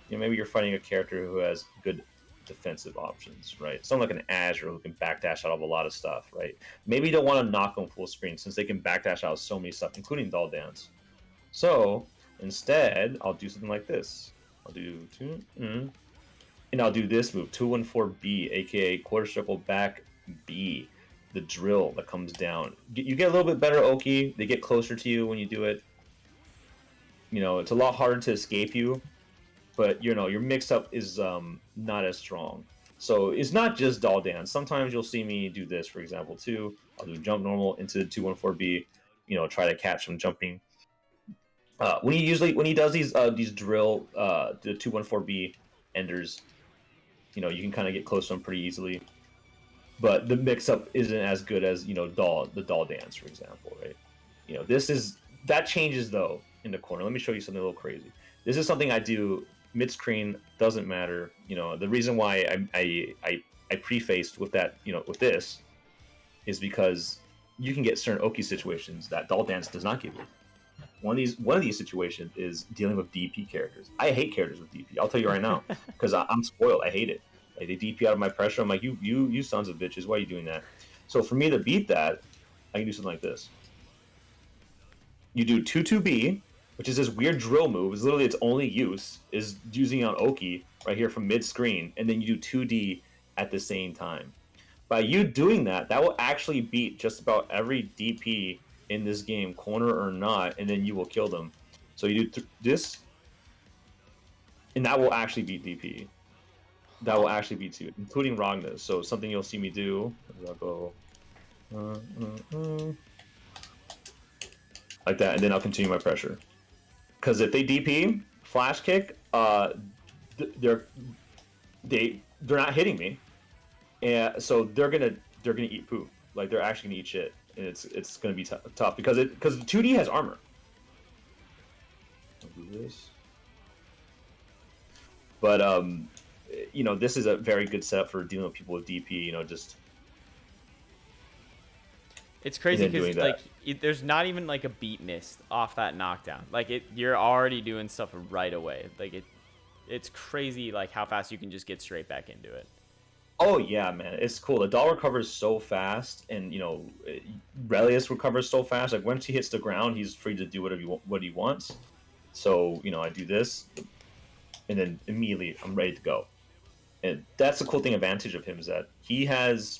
maybe you're fighting a character who has good defensive options, right? Someone like an Azure who can backdash out of a lot of stuff, right? Maybe you don't want to knock them full screen since they can backdash out of so many stuff, including Doll Dance. So instead, I'll do something like this. I'll do 2, and I'll do this move, 214B, aka quarter circle back B, the drill that comes down. You get a little bit better Oki. They get closer to you when you do it. It's a lot harder to escape you, but your mix-up is not as strong. So it's not just Doll Dance. Sometimes you'll see me do this, for example, too. I'll do jump normal into the 214B, try to catch some jumping. When he does these drill, the 214B enders, you can kind of get close to him pretty easily. But the mix-up isn't as good as the Doll Dance, for example, right? That changes though in the corner. Let me show you something a little crazy. This is something I do mid-screen, doesn't matter. The reason why I prefaced with that, with this, is because you can get certain Oki situations that Doll Dance does not give you. One of these situations is dealing with DP characters. I hate characters with DP. I'll tell you right now, because I'm spoiled. I hate it. Like, they DP out of my pressure. I'm like, you sons of bitches. Why are you doing that? So for me to beat that, I can do something like this. You do 2-2B, which is this weird drill move. It's literally its only use is using on Oki right here from mid-screen, and then you do 2D at the same time. By you doing that will actually beat just about every DP in this game, corner or not, and then you will kill them. So you do this, and that will actually beat DP. That will actually beat 2, including Ragnas. So something you'll see me do, I'll go like that, and then I'll continue my pressure. Because if they DP, flash kick, they're not hitting me, and so they're gonna eat poo. Like, they're actually gonna eat shit, and it's gonna be tough because 2D has armor. I'll do this, but this is a very good setup for dealing with people with DP. It's crazy because there's not even like a beat missed off that knockdown. Like you're already doing stuff right away. Like it's crazy like how fast you can just get straight back into it. Oh yeah, man, it's cool. The doll recovers so fast, and Relius recovers so fast. Like once he hits the ground, he's free to do what he wants. So I do this, and then immediately I'm ready to go. And that's the cool advantage of him is that he's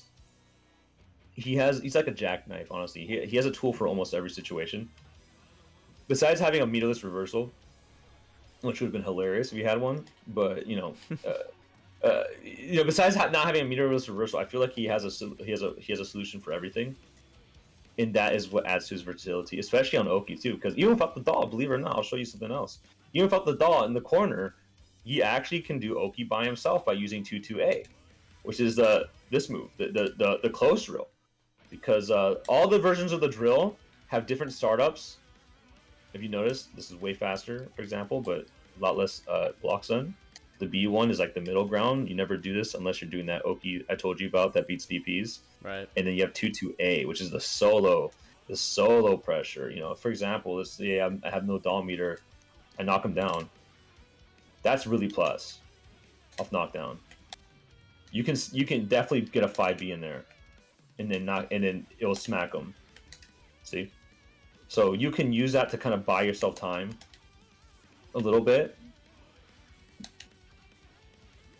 like a jackknife, honestly. He has a tool for almost every situation. Besides having a meterless reversal, which would have been hilarious if he had one, but besides not having a meterless reversal, I feel like he has a solution for everything, and that is what adds to his versatility, especially on Oki too. Because even without the doll, believe it or not, I'll show you something else. Even without the doll in the corner, he actually can do Oki by himself by using 2-2A, which is this move, the close drill. Because all the versions of the drill have different startups. If you notice, this is way faster, for example, but a lot less block stun. The B one is like the middle ground. You never do this unless you're doing that Oki I told you about that beats DPs. Right. And then you have 2-2A, which is the solo pressure. For example, let's say I have no doll meter, I knock him down. That's really plus off knockdown. You can definitely get a 5B in there. And then it'll smack them. See? So you can use that to kind of buy yourself time a little bit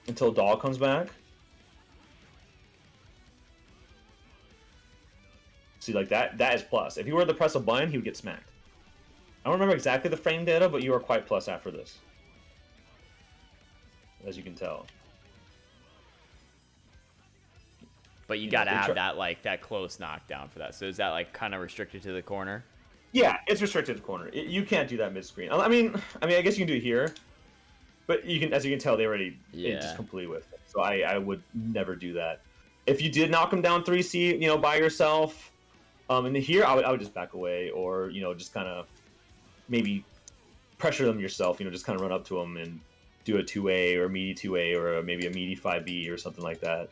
until doll comes back. See, like that is plus. If you were to press a button, he would get smacked. I don't remember exactly the frame data, but you are quite plus after this, as you can tell. But you gotta have that like that close knockdown for that. So is that like kind of restricted to the corner? Yeah, it's restricted to the corner. You can't do that mid screen. I mean, I guess you can do it here, but you can, as you can tell, they already just completely whiffed it. So I would never do that. If you did knock them down 3C, you know, by yourself, and here I would just back away, or you know, just kind of maybe pressure them yourself. You know, just kind of run up to them and do a 2A or meaty 2A or maybe a meaty 5B or something like that.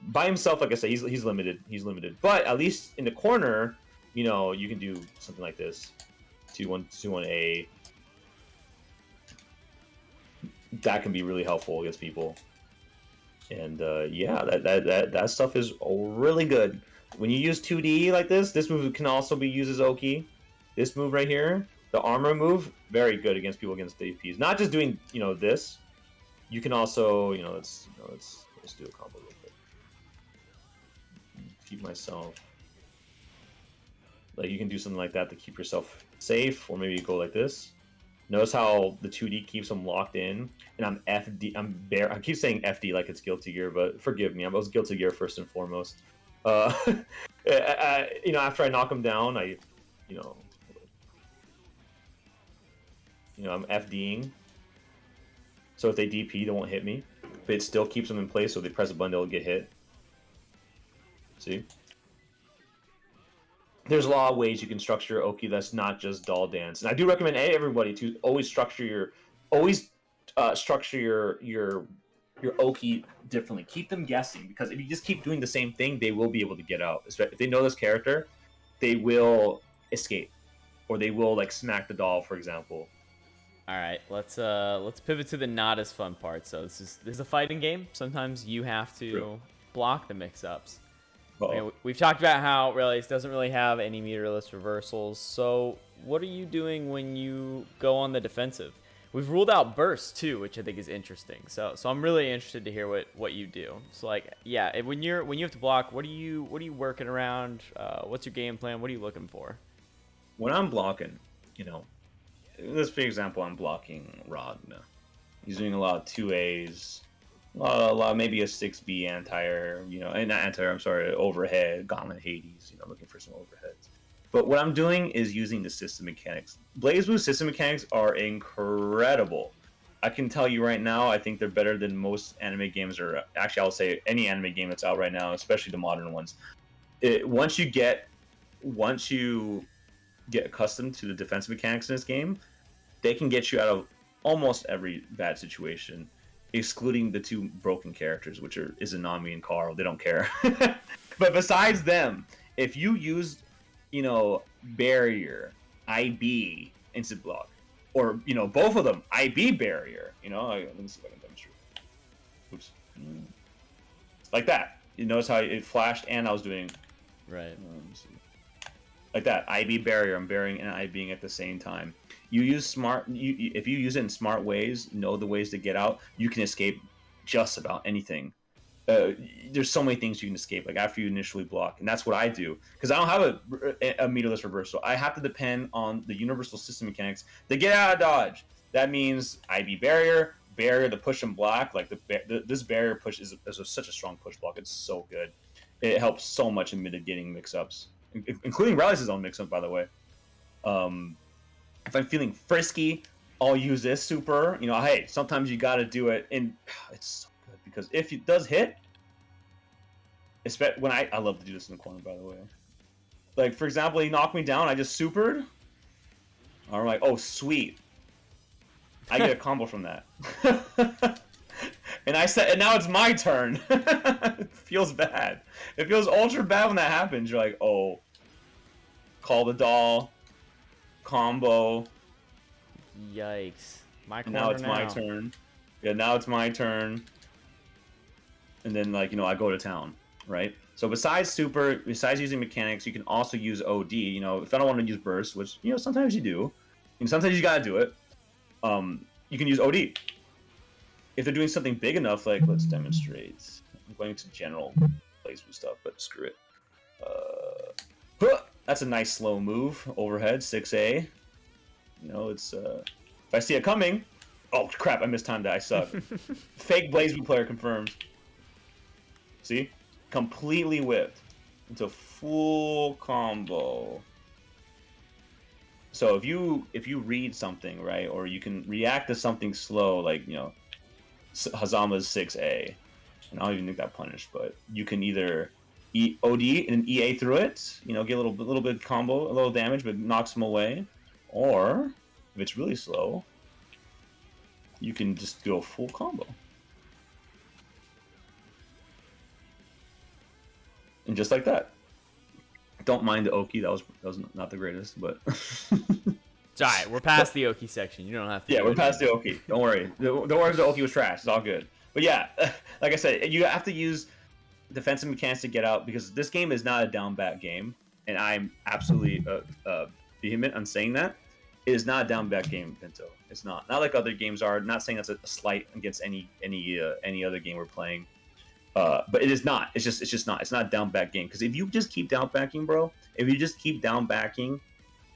By himself, like I said, he's limited. He's limited, but at least in the corner, you know, you can do something like this: 2-1-2-1-A. That can be really helpful against people. And yeah, that stuff is really good. When you use 2D like this move can also be used as Oki. This move right here, the armor move, very good against people against DPs. Not just doing, you know, this. You can also, let's do a combo real quick. Keep myself. Like you can do something like that to keep yourself safe, or maybe you go like this. Notice how the 2D keeps them locked in, and I'm FD. I keep saying FD like it's Guilty Gear, but forgive me. I was Guilty Gear first and foremost. You know, after I knock them down, I'm FDing. So if they DP, they won't hit me, but it still keeps them in place. So if they press a button, they'll get hit. See? There's a lot of ways you can structure your Oki that's not just doll dance, and I do recommend everybody to always structure your Oki differently. Keep them guessing, because if you just keep doing the same thing, they will be able to get out. If they know this character, they will escape, or they will like smack the doll, for example. All right, let's pivot to the not as fun part. So this is a fighting game. Sometimes you have to block the mix-ups. I mean, we've talked about how Relius doesn't really have any meterless reversals. So what are you doing when you go on the defensive? We've ruled out burst too, which I think is interesting. So I'm really interested to hear what you do. So like, yeah, when you have to block, what are you working around? What's your game plan? What are you looking for? When I'm blocking, let's for example, I'm blocking Ragna. He's doing a lot of 2As. A lot, maybe a 6B anti-air, and not anti-air, I'm sorry, overhead, Gauntlet Hades, looking for some overheads. But what I'm doing is using the system mechanics. Blazblue system mechanics are incredible. I can tell you right now, I think they're better than most anime games, or actually I'll say any anime game that's out right now, especially the modern ones. Once you get accustomed to the defensive mechanics in this game, they can get you out of almost every bad situation, excluding the two broken characters, which are Izanami and Carl. They don't care. But besides them, if you use, barrier, IB, instant block, or, both of them, IB barrier, let me see if I can demonstrate. Oops. Like that. You notice how it flashed and I was doing... Right. Let me see. Like that, IB barrier, I'm barring and IBing at the same time. You use if you use it in smart ways, know the ways to get out, you can escape just about anything. There's so many things you can escape, like after you initially block, and that's what I do, because I don't have a meterless reversal. I have to depend on the universal system mechanics to get out of dodge. That means IB barrier to push and block. Like this barrier push is such a strong push block. It's so good. It helps so much in mitigating mix-ups, including Relius' own mix-up, by the way. If I'm feeling frisky, I'll use this super. Hey, sometimes you got to do it, and it's so good because if it does hit, especially when I love to do this in the corner, by the way. Like for example, he knocked me down, I just supered. I'm like, oh sweet, I get a combo from that. And and now it's my turn. It feels bad. It feels ultra bad when that happens. You're like, oh, call the doll. Combo. Yikes. My corner now. My turn. Yeah, now it's my turn. And then, I go to town, right? So besides using mechanics, you can also use OD. If I don't want to use burst, which, sometimes you do, and sometimes you gotta do it, you can use OD. If they're doing something big enough, like, let's demonstrate. I'm going to general Blazblue stuff, but screw it. That's a nice slow move. Overhead, 6A. It's if I see it coming. Oh crap! I mistimed that. I suck. Fake Blazblue player confirmed. See? completely whipped into full combo. So if you read something, right, or you can react to something slow, like, Hazama's 6A, and I don't even think that punished, but you can either OD and EA through it, get a little bit combo, a little damage, but knocks him away, or if it's really slow, you can just go full combo. And just like that. Don't mind the Oki. That was not the greatest, but it's all right. We're past the Oki section. You don't have to. Yeah, we're past the Oki. Don't worry. Don't worry if the Oki was trash. It's all good. But yeah, like I said, you have to use defensive mechanics to get out, because this game is not a down bat game, and I'm absolutely vehement on saying that. It is not a down bat game, Pinto. It's not like other games are. Not saying that's a slight against any other game we're playing. But it is not. It's just not. It's not a down back game. Because if you just keep down backing, bro,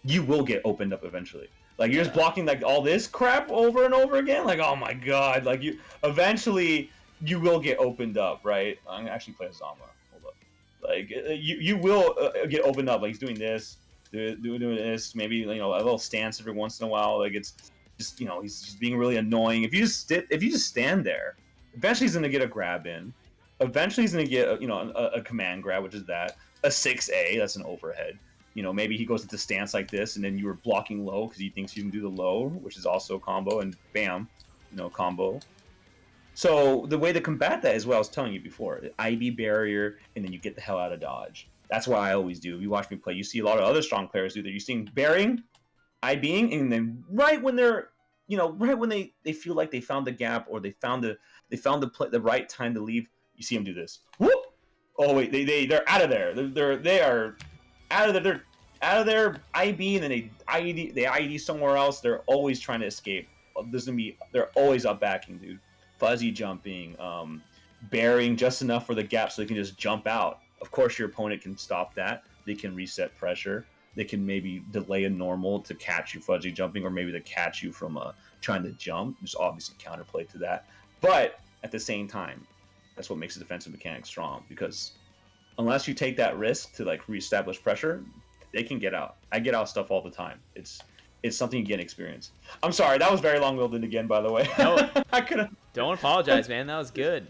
you will get opened up eventually. Like, you're just blocking like all this crap over and over again. Like, oh my god. Like, eventually you will get opened up, right? I'm gonna actually play Hazama. Hold up. Like, you will get opened up. Like, he's doing this, doing this. Maybe, a little stance every once in a while. Like, it's just, he's just being really annoying. If you just stand there, eventually he's gonna get a grab in. Eventually he's going to get a command grab, which is that. A 6A, that's an overhead. Maybe he goes into stance like this, and then you were blocking low because he thinks you can do the low, which is also a combo, and bam, combo. So the way to combat that is what I was telling you before. IB barrier, and then you get the hell out of dodge. That's what I always do. You watch me play. You see a lot of other strong players do that. You're seeing bearing, IBing, and then right when they're, right when they feel like they found the gap, or they found the right time to leave, you see them do this. Whoop! Oh wait, they're out of there. They are out of there. They're out of their IB, and then they IED somewhere else. They're always trying to escape. They're always up backing, dude. Fuzzy jumping, bearing just enough for the gap so they can just jump out. Of course, your opponent can stop that. They can reset pressure. They can maybe delay a normal to catch you fuzzy jumping, or maybe to catch you from trying to jump. There's obviously counterplay to that, but at the same time, that's what makes the defensive mechanic strong, because unless you take that risk to like reestablish pressure, they can get out. I get out stuff all the time. It's something you get experience. I'm sorry, that was very long-winded again, by the way. No, I couldn't. Don't apologize, man. That was good.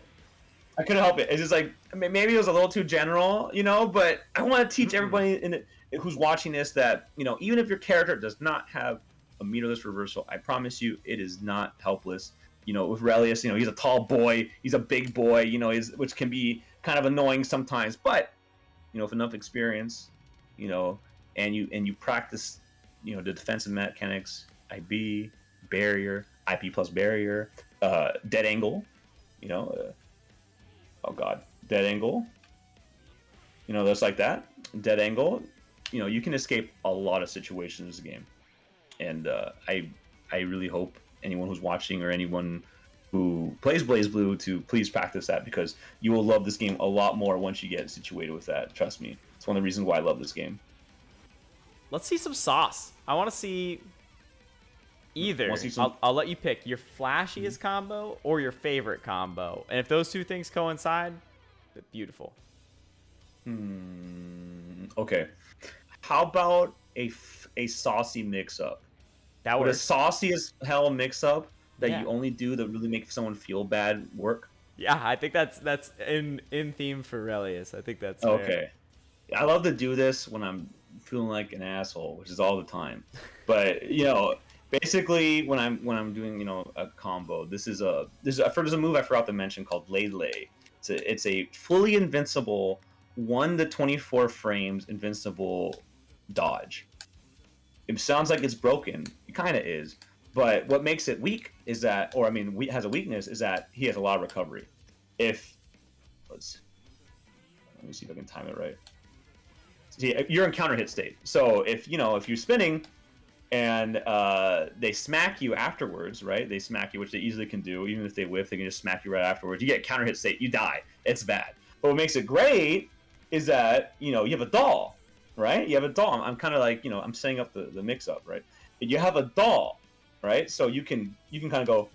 I couldn't help it. It's just like, maybe it was a little too general, but I want to teach everybody who's watching this that, even if your character does not have a meterless reversal, I promise you it is not helpless. With Relius, he's a tall boy, he's a big boy, which can be kind of annoying sometimes. But, with enough experience, and you practice, the defensive mechanics, IB, barrier, IP plus barrier, dead angle, oh god, dead angle, just like that, dead angle, you can escape a lot of situations in this game. And I really hope anyone who's watching, or anyone who plays BlazBlue, to please practice that, because you will love this game a lot more once you get situated with that. Trust me. It's one of the reasons why I love this game. Let's see some sauce. I want to see either. I'll let you pick your flashiest combo or your favorite combo. And if those two things coincide, beautiful. Okay. How about a saucy mix-up? That would a saucy as hell mix-up that you only do that really make someone feel bad work? Yeah, I think that's in theme for Relius. I think that's fair. Okay. I love to do this when I'm feeling like an asshole, which is all the time. But basically when I'm doing a combo, there's a move I forgot to mention called Lay. It's a fully invincible 1 to 24 frames invincible dodge. It sounds like it's broken. It kind of is. But what makes it weak is that, has a weakness, is that he has a lot of recovery. Let me see if I can time it right. See, you're in counter hit state. So if you're spinning and they smack you afterwards, right? They smack you, which they easily can do. Even if they whiff, they can just smack you right afterwards. You get counter hit state, you die. It's bad. But what makes it great is that, you have a doll, right? You have a doll. I'm kind of like, I'm setting up the mix-up, right? You have a doll, right? So you can kind of go,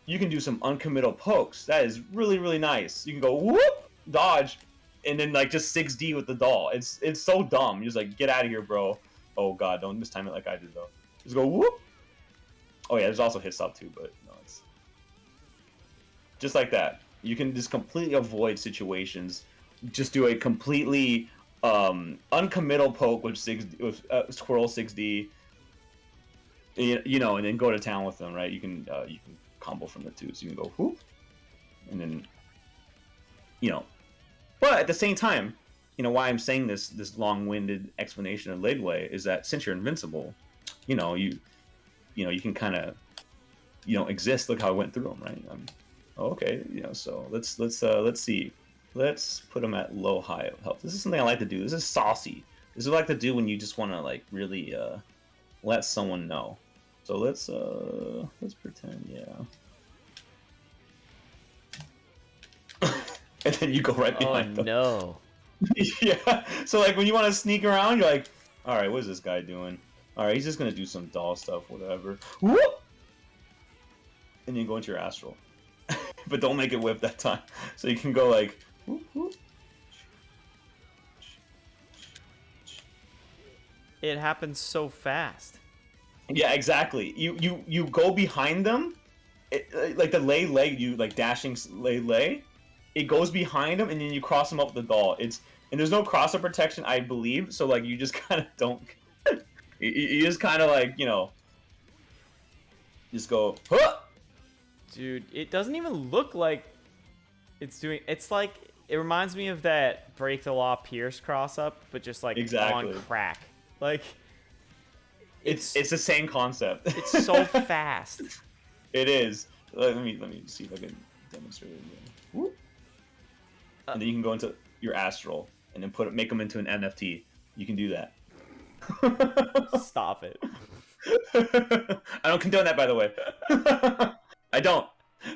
you can do some uncommittal pokes. That is really, really nice. You can go, whoop, dodge, and then like just 6D with the doll. It's so dumb. You're just like, get out of here, bro. Oh god, don't mistime it like I did though. Just go whoop. Oh yeah, there's also hit stop too, but no, it's just like that. You can just completely avoid situations. Just do a completely uncommittal poke with Squirrel 6D. You know, and then go to town with them, right? You can combo from the two, so you can go whoop, and then But at the same time, why I'm saying this long-winded explanation of Laidway is that since you're invincible, you can kind of exist. Look how I went through them, right? Okay, so let's see. Let's put them at low high health. This is something I like to do. This is saucy. This is what I like to do when you just want to like really let someone know. So let's pretend, and then you go right behind them. No. Yeah. So like when you want to sneak around, you're like, all right, what is this guy doing? All right, he's just gonna do some doll stuff, whatever. Whoop! And you go into your astral, but don't make it whip that time. So you can go like, whoop, whoop. It happens so fast. Yeah, exactly. You go behind them, like the lay, you like dashing lay. It goes behind them, and then you cross them up with the doll. And there's no crosser protection, I believe. So like you just kind of don't. you just kind of like just go. Huh! Dude, it doesn't even look like it's doing. It's like it reminds me of that Break the Law Pierce cross up, but just like exactly. on crack. Like it's the same concept. It's so fast. It is. Let me see if I can demonstrate it again. Whoop. And then you can go into your astral and then make them into an NFT. You can do that. Stop it. I don't condone that, by the way. I don't.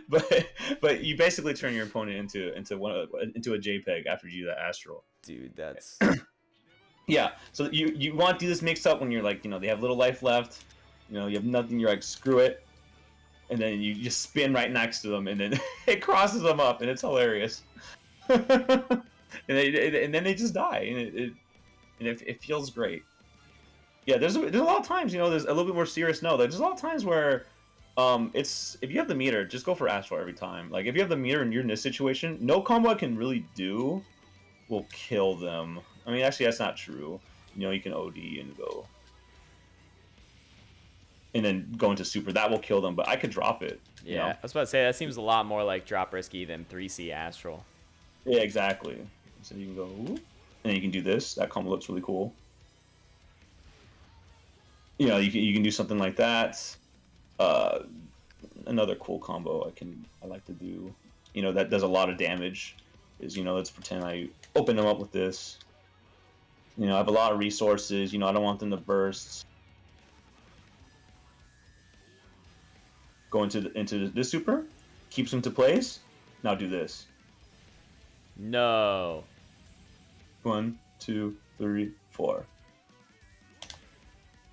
But you basically turn your opponent into a JPEG after you do that astral. Dude, that's yeah. So you want to do this mix up when you're like, they have little life left. You have nothing. You're like, screw it. And then you just spin right next to them, and then it crosses them up, and it's hilarious. and then they just die, and it feels great. Yeah, there's a lot of times, there's a little bit more serious. No, there's a lot of times where, it's if you have the meter, just go for astral every time. Like if you have the meter and you're in this situation, no combo I can really do will kill them. I mean, actually, that's not true. You can OD and go. And then go into super. That will kill them, but I could drop it. Yeah, I was about to say, that seems a lot more like drop risky than 3C Astral. Yeah, exactly. So you can go, whoop, and then you can do this. That combo looks really cool. You can do something like that. Another cool combo I like to do, that does a lot of damage is, let's pretend I open them up with this. I have a lot of resources. I don't want them to burst. Go into this super, keeps them to place. Now do this. No. 1, 2, 3, 4.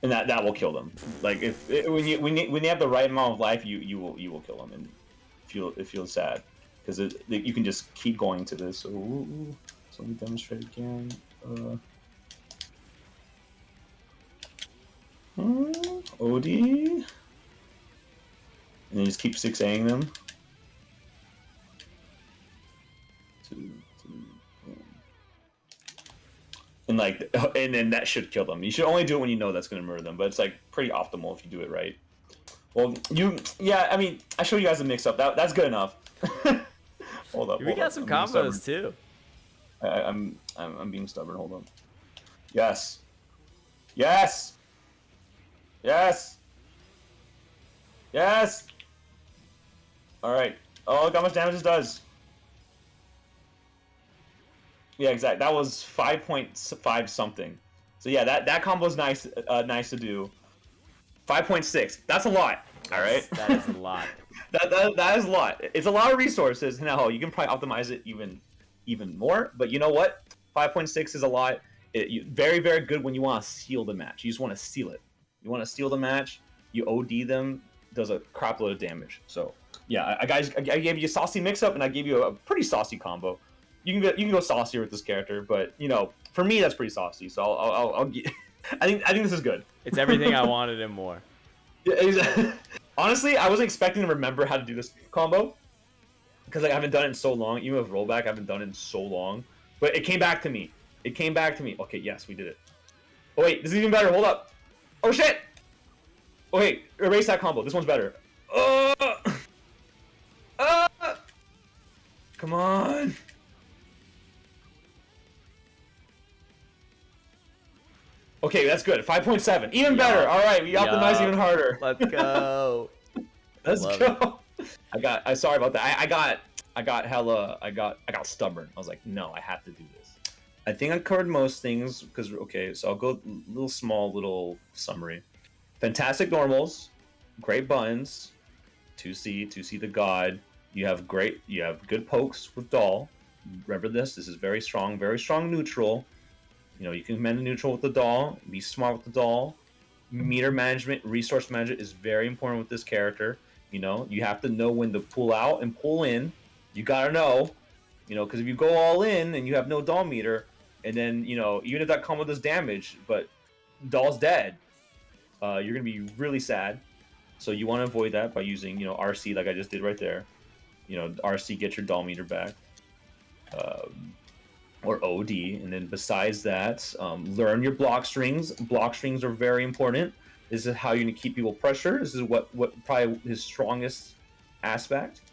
And that will kill them. Like when you have the right amount of life, you will kill them, and it feels sad because you can just keep going to this. So let me demonstrate again. OD, and then just keep 6Aing them. And then that should kill them. You should only do it when you know that's going to murder them, but it's like pretty optimal if you do it right. Well, I mean, I showed you guys a mix up. That's good enough. Hold up. We got some combos too. I'm being stubborn. Hold on. Yes. Yes. Yes. Yes. All right. Oh, look how much damage this does. Yeah, exactly. That was 5.5 something. So yeah, that combo is nice to do. 5.6. That's a lot. All right. That is a lot. that is a lot. It's a lot of resources. Now you can probably optimize it even more. But you know what? 5.6 is a lot. Very, very good when you want to seal the match. You just want to seal it. You want to seal the match. You OD them. Does a crap load of damage. So yeah, I gave you a saucy mix up, and I gave you a pretty saucy combo. you can go saucier with this character, but you know, for me that's pretty saucy. So I'll I think this is good. It's everything I wanted and more. Yeah, exactly. Honestly, I wasn't expecting to remember how to do this combo because like I haven't done it in so long. Even with rollback, I haven't done it in so long. But it came back to me. It came back to me. Okay, yes, we did it. Oh wait, this is even better. Hold up. Oh shit. Oh wait, erase that combo. This one's better. Come on. Okay, that's good. 5.7. Even better. All right, we optimized even harder. Let's go. Let's go. Sorry about that. I got stubborn. I was like, no, I have to do this. I think I covered most things because so I'll go little summary. Fantastic normals, great buttons, 2C the god. You have good pokes with doll. Remember this is very strong neutral. You know, you can command the neutral with the doll, be smart with the doll. Meter management, resource management is very important with this character. You know, you have to know when to pull out and pull in. You gotta know, you know, because if you go all in and you have no doll meter, and then, you know, even if that combo does damage, but doll's dead, you're gonna be really sad. So you want to avoid that by using, you know, RC like I just did right there. You know, RC get your doll meter back. Or OD, and then besides that, learn your block strings. Block strings are very important. This is how you're gonna keep people pressured. This is what probably his strongest aspect.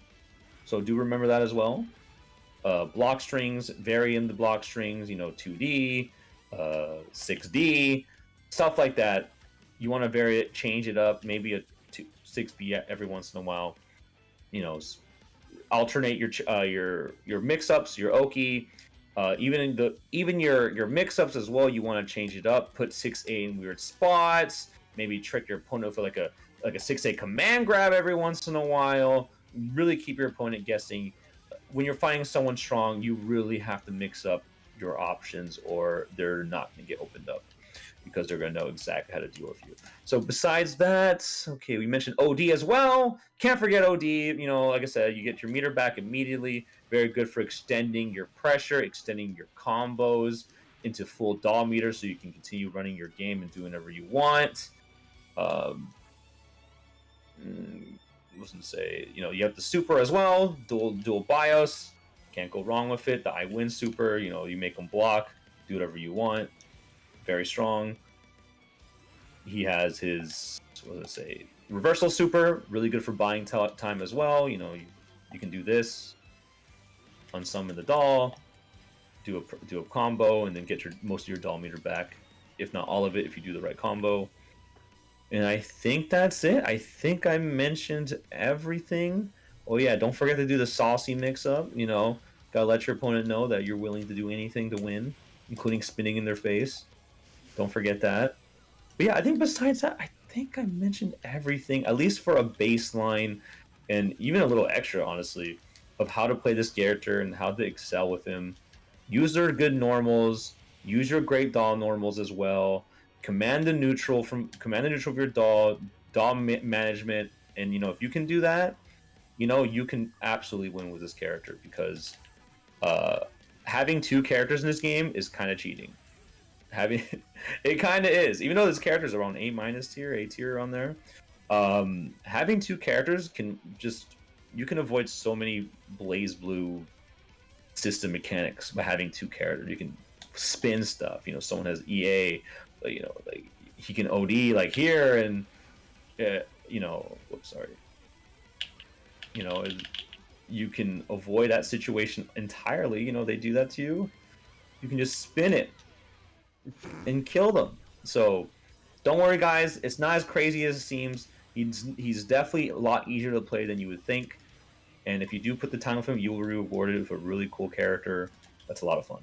So do remember that as well. Block strings, vary in the block strings. You know, 2D, 6D, stuff like that. You want to vary it, change it up. Maybe a 6B every once in a while. You know, alternate your mix-ups, your Oki. Even your mix-ups as well, you want to change it up. Put 6A in weird spots. Maybe trick your opponent for like a 6A command grab every once in a while. Really keep your opponent guessing. When you're fighting someone strong, you really have to mix up your options, or they're not going to get opened up because they're going to know exactly how to deal with you. So besides that, okay, we mentioned OD as well. Can't forget OD. You know, like I said, you get your meter back immediately. Very good for extending your pressure, extending your combos into full doll meter so you can continue running your game and do whatever you want. I was going to say, you know, you have the super as well, dual BIOS. Can't go wrong with it. The I win super, you know, you make them block, do whatever you want. Very strong. He has his, what does it say? Reversal super, really good for buying time as well. You know, you can do this, unsummon the doll, do a combo, and then get most of your doll meter back, if not all of it, if you do the right combo. And I think that's it. I think I mentioned everything. Oh yeah, don't forget to do the saucy mix-up. You know, gotta let your opponent know that you're willing to do anything to win, including spinning in their face. Don't forget that. But yeah, I think besides that, I think I mentioned everything, at least for a baseline and even a little extra, honestly, of how to play this character and how to excel with him. Use their good normals. Use your great doll normals as well. Command the neutral of your doll management, and you know, if you can do that, you know, you can absolutely win with this character, because having two characters in this game is kind of cheating. It kind of is, even though this character's around A- tier, A tier on there. Having two characters you can avoid so many Blazblue system mechanics by having two characters. You can spin stuff. You know, someone has EA, you know, like he can OD like here, and you know, whoops, sorry. You know, you can avoid that situation entirely. You know, they do that to you. You can just spin it and kill them. So don't worry, guys. It's not as crazy as it seems. He's definitely a lot easier to play than you would think. And if you do put the time with him, you will be rewarded with a really cool character. That's a lot of fun.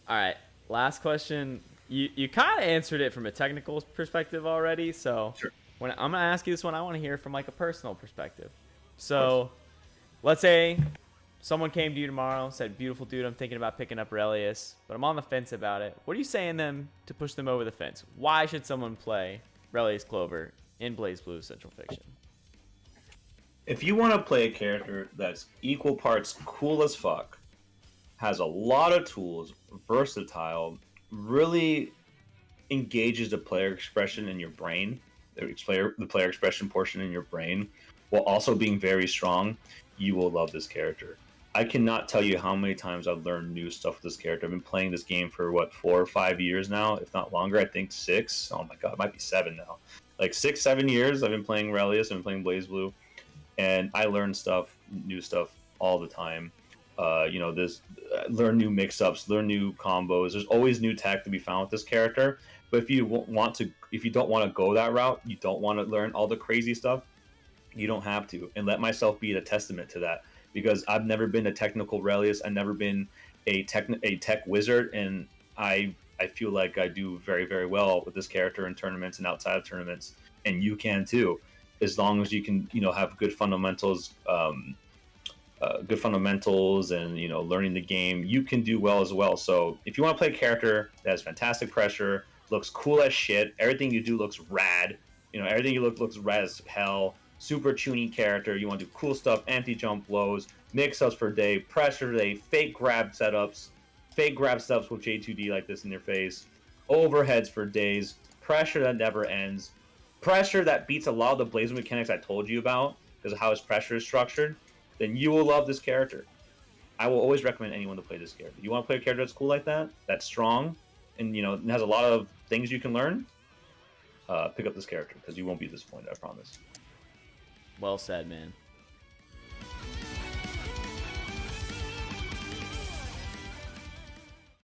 All right, last question. You kind of answered it from a technical perspective already. So sure. When I'm gonna ask you this one, I want to hear from like a personal perspective. So let's say someone came to you tomorrow, said, "Beautiful dude, I'm thinking about picking up Relius, but I'm on the fence about it." What are you saying them to push them over the fence? Why should someone play Relius Clover in Blazblue Central Fiction? If you want to play a character that's equal parts cool as fuck has a lot of tools, versatile, really engages the player expression in your brain, the player expression portion in your brain, while also being very strong. You will love this character. I cannot tell you how many times I've learned new stuff with this character. I've been playing this game for what, 4 or 5 years now, if not longer. I think 6. Oh my god, it might be 7 now. Like 6, 7 years I've been playing Relius. I've been playing BlazBlue, and I learn stuff, new stuff all the time. Learn new mix-ups, learn new combos. There's always new tech to be found with this character. But if you don't want to go that route, you don't want to learn all the crazy stuff, you don't have to. And let myself be a testament to that, because I've never been a technical Relius. I've never been a tech wizard, and I feel like I do very, very well with this character in tournaments and outside of tournaments, and you can too, as long as you can have good fundamentals. And learning the game, you can do well as well. So if you want to play a character that has fantastic pressure, looks cool as shit, everything you do looks rad, everything you looks rad as hell, super tuning character, you want to do cool stuff, anti-jump blows, mix-ups for day, pressure for day, fake grab setups with J2D like this in your face, overheads for days, pressure that never ends, pressure that beats a lot of the Blazblue mechanics I told you about because of how his pressure is structured, then you will love this character. I will always recommend anyone to play this character. You want to play a character that's cool like that, that's strong, and has a lot of things you can learn, pick up this character because you won't be disappointed, I promise. Well said, man.